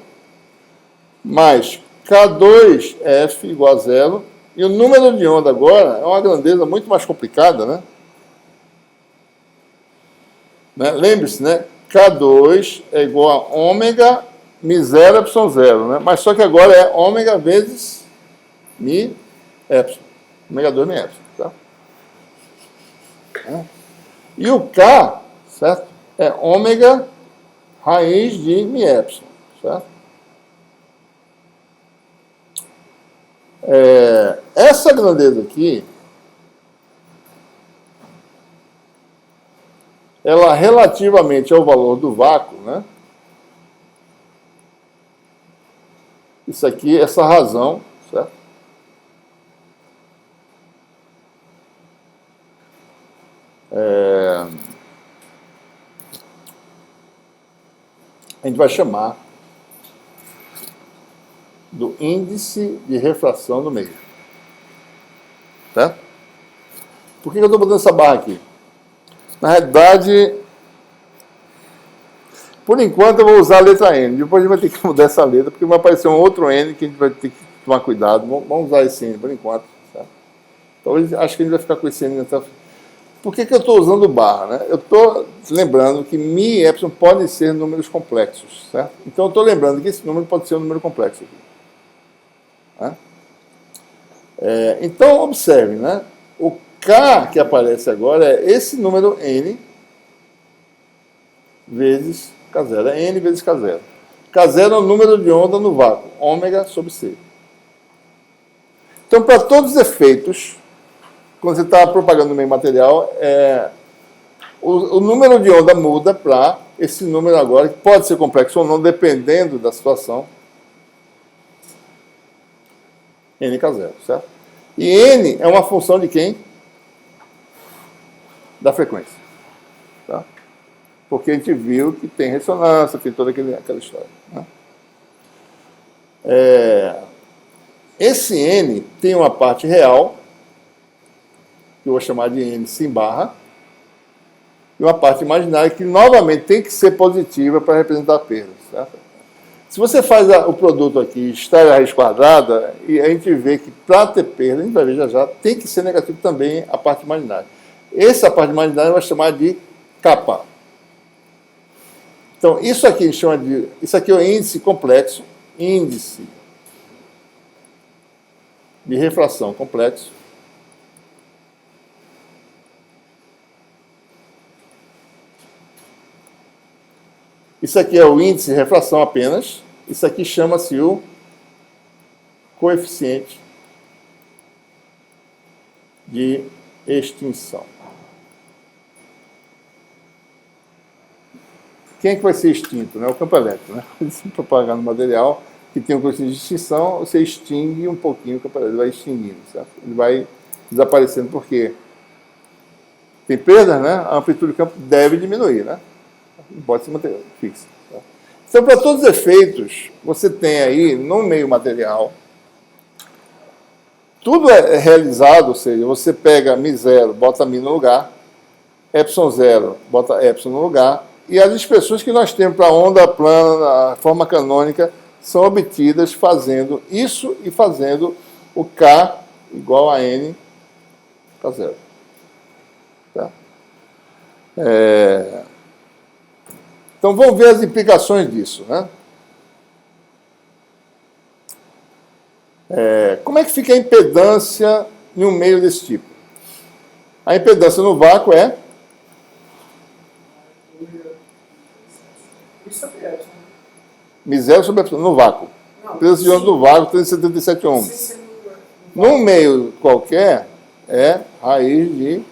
mais K2F igual a zero, e o número de onda agora é uma grandeza muito mais complicada, né? Lembre-se, né? K2 é igual a ômega μ0 epsilon 0, né? Mas só que agora é ômega vezes μ epsilon. Ômega 2 μ epsilon, tá? E o K, certo? É ômega raiz de μ epsilon, certo? Essa grandeza aqui, ela relativamente ao valor do vácuo, né? Isso aqui, essa razão, certo? A gente vai chamar do índice de refração do meio. Certo? Por que eu estou botando essa barra aqui? Na realidade, por enquanto eu vou usar a letra N. Depois a gente vai ter que mudar essa letra, porque vai aparecer um outro N que a gente vai ter que tomar cuidado. Vamos usar esse N por enquanto. Tá? Talvez, acho que a gente vai ficar com esse N até... Por que eu estou usando barra? Né? Eu estou lembrando que mi e epsilon podem ser números complexos. Certo? Então eu estou lembrando que esse número pode ser um número complexo aqui. Tá? Então observe, né? O K que aparece agora é esse número N vezes K0. É N vezes K0. K0 é o número de onda no vácuo, ômega sobre C. Então, para todos os efeitos, quando você está propagando no meio material, o número de onda muda para esse número agora, que pode ser complexo ou não, dependendo da situação, NK0, certo? E N é uma função de quem? Da frequência. Tá? Porque a gente viu que tem ressonância, tem toda aquela história. Né? Esse N tem uma parte real, que eu vou chamar de N sem barra, e uma parte imaginária que, novamente, tem que ser positiva para representar a perda. Certo? Se você faz o produto aqui, estar a raiz quadrada, e a gente vê que para ter perda, a gente vai ver já, tem que ser negativo também a parte imaginária. Essa parte imaginária vai chamar de capa. Então, isso aqui a gente chama de... Isso aqui é o índice complexo, índice de refração complexo. Isso aqui é o índice de refração apenas. Isso aqui chama-se o coeficiente de extinção. Quem é que vai ser extinto? Né? O campo elétrico. Né? Se propagar no material que tem um coeficiente de extinção, você extingue um pouquinho o campo elétrico, ele vai extinguindo. Certo? Ele vai desaparecendo porque tem perda, né? A amplitude do campo deve diminuir, né? Não pode se manter fixa. Tá? Então, para todos os efeitos, você tem aí, no meio material, tudo é realizado, ou seja, você pega μ0, bota μ no lugar, ε0, bota ε no lugar, e as expressões que nós temos para a onda plana, a forma canônica, são obtidas fazendo isso e fazendo o K igual a N K0. Tá? Então, vamos ver as implicações disso. Né? Como é que fica a impedância em um meio desse tipo? A impedância no vácuo é... μ0 sobre epsilon, no vácuo. Impedância de onda do vácuo, 377 ohms. Num meio qualquer, é raiz de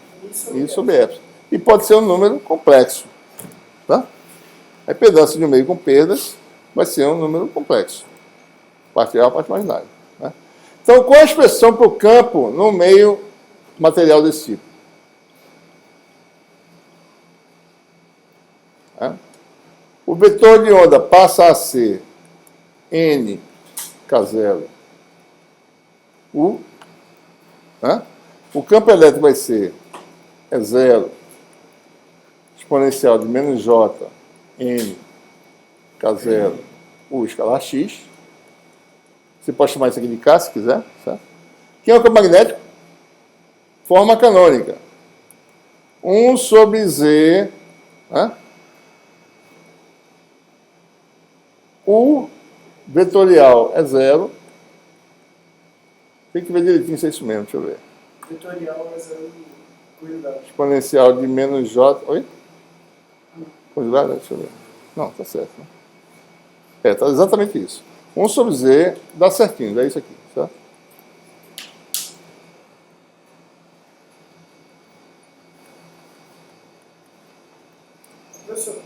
I sobre epsilon. E pode ser um número complexo. Tá? A impedância de um meio com perdas vai ser um número complexo. Parte real, parte imaginária. Né? Então, qual a expressão para o campo no meio material desse tipo? O vetor de onda passa a ser N K0 U. Né? O campo elétrico vai ser E0 exponencial de menos J N K0 U escalar X. Você pode chamar isso aqui de K se quiser. Certo? Quem é o campo magnético? Forma canônica. 1 sobre Z. Né? O vetorial é 0. Tem que ver direitinho se é isso mesmo, deixa eu ver. Vetorial é 0 conjugado. Exponencial de menos J. Oi? Conjugado? Deixa eu ver. Não, tá certo. Né? Tá exatamente isso. 1 sobre Z dá certinho, é isso aqui, certo?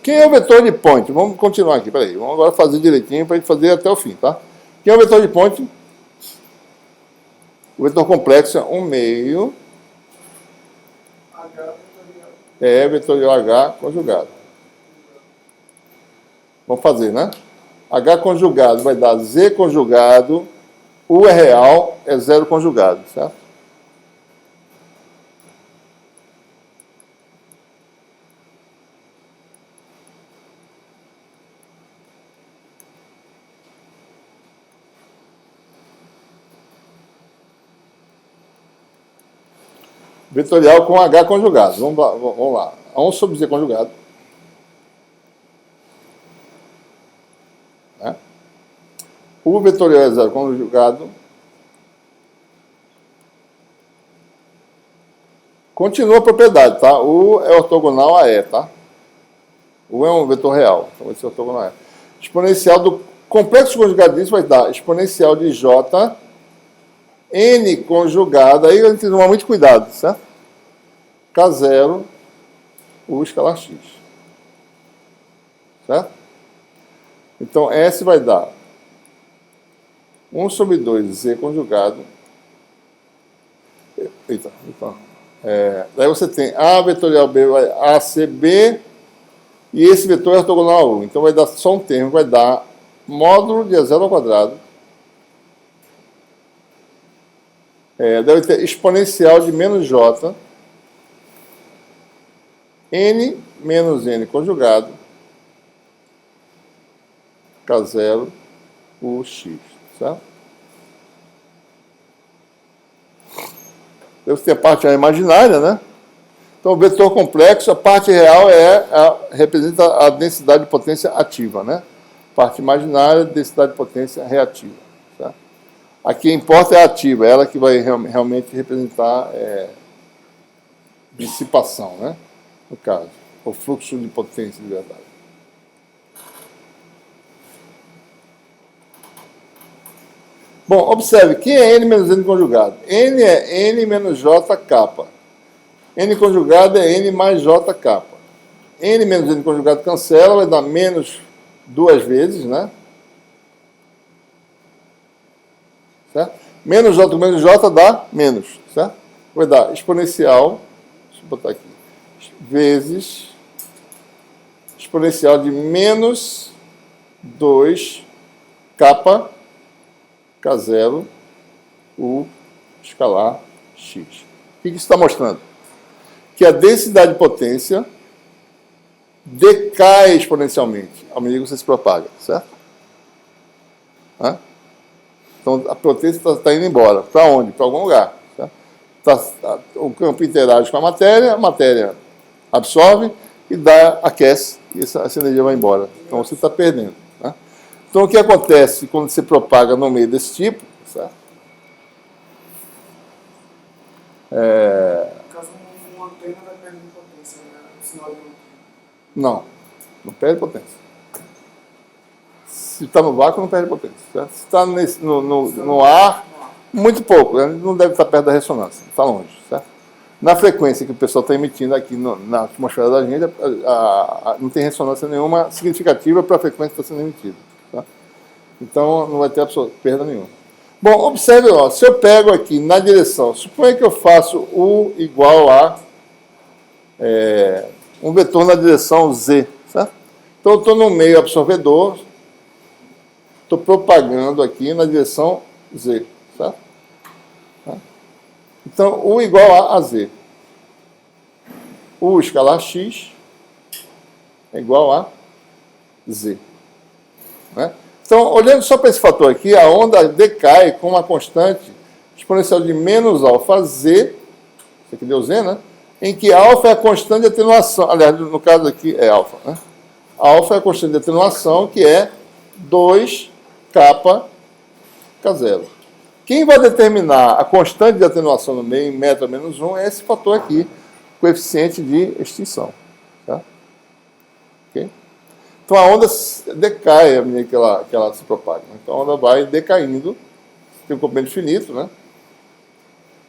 Quem é o vetor de point? Vamos continuar aqui, peraí. Vamos agora fazer direitinho para a gente fazer até o fim, tá? Quem é o vetor de point? O vetor complexo é 1 meio vetorial H conjugado. Vamos fazer, né? H conjugado vai dar Z conjugado, U é real, é 0 conjugado, certo? Vetorial com H conjugado. Vamos lá. A1 sobre Z conjugado. Né? O vetorial é 0 conjugado. Continua a propriedade, tá? U é ortogonal a E, tá? U é um vetor real. Então vai ser ortogonal a E. Exponencial do complexo conjugado disso vai dar exponencial de J N conjugado. Aí a gente tem que tomar muito cuidado, certo? K0 U escalar X. Certo? Então, S vai dar 1 sobre 2 Z conjugado. Eita. Daí você tem A vetorial B vai ACB e esse vetor é ortogonal a U. Então vai dar só um termo, vai dar módulo de A0 ao quadrado. Deve ter exponencial de menos J N menos N conjugado K0 U X. Certo? Deve ter a parte imaginária, né? Então, o vetor complexo, a parte real representa a densidade de potência ativa, né? Parte imaginária, densidade de potência reativa. Tá? Aqui importa é a ativa, ela que vai realmente representar dissipação, né? No caso, o fluxo de potência de verdade. Bom, observe, quem é N menos N conjugado? N é N menos J capa. N conjugado é N mais J capa. N menos N conjugado cancela, vai dar menos duas vezes, né? Certo? Menos J com menos J dá menos, certo? Vai dar exponencial, deixa eu botar aqui, vezes exponencial de menos 2 capa K0 U escalar X. O que isso está mostrando? Que a densidade de potência decai exponencialmente à medida que você se propaga, certo? Então, a potência está indo embora. Para onde? Para algum lugar. Certo? O campo interage com a matéria absorve e aquece, e essa energia vai embora. Então, você está perdendo. Né? Então, o que acontece quando você propaga no meio desse tipo? Certo? No caso, uma antena vai perder potência, né? O sinal de Não perde potência. Se está no vácuo, não perde potência. Certo? Se está no ar, muito pouco. Né? Não deve estar perto da ressonância, está longe. Certo? Na frequência que o pessoal está emitindo aqui na atmosfera da gente, não tem ressonância nenhuma significativa para a frequência que está sendo emitida. Tá? Então, não vai ter perda nenhuma. Bom, observe, ó, se eu pego aqui na direção, suponha que eu faço U igual a um vetor na direção Z. Certo? Então, eu estou no meio absorvedor, estou propagando aqui na direção Z. Certo? Então, U igual a Z. U escalar X é igual a Z. Né? Então, olhando só para esse fator aqui, a onda decai com uma constante exponencial de menos alfa Z, isso aqui deu Z, né? Em que alfa é a constante de atenuação, aliás, no caso aqui é alfa, né? Alfa é a constante de atenuação, que é 2 capa K0. Quem vai determinar a constante de atenuação no meio, em metro menos 1, é esse fator aqui, coeficiente de extinção. Tá? Okay? Então, a onda decai à medida que ela se propaga. Então, a onda vai decaindo, tem um comprimento finito, né?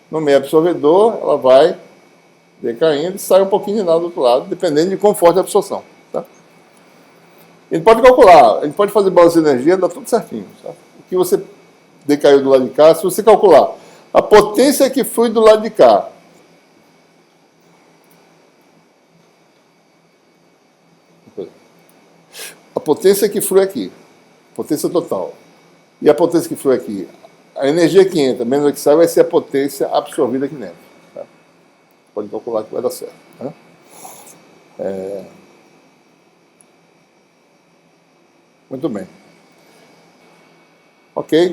No meio absorvedor, ela vai decaindo e sai um pouquinho de nada do outro lado, dependendo de como forte a absorção. Tá? A gente pode calcular, a gente pode fazer balanço de energia, dá tudo certinho. Tá? O que você decaiu do lado de cá, se você calcular a potência que flui do lado de cá, a potência que flui aqui, potência total, e a potência que flui aqui, a energia que entra menos a que sai vai ser a potência absorvida aqui dentro. Tá? Pode calcular que vai dar certo. Né? Muito bem. Ok?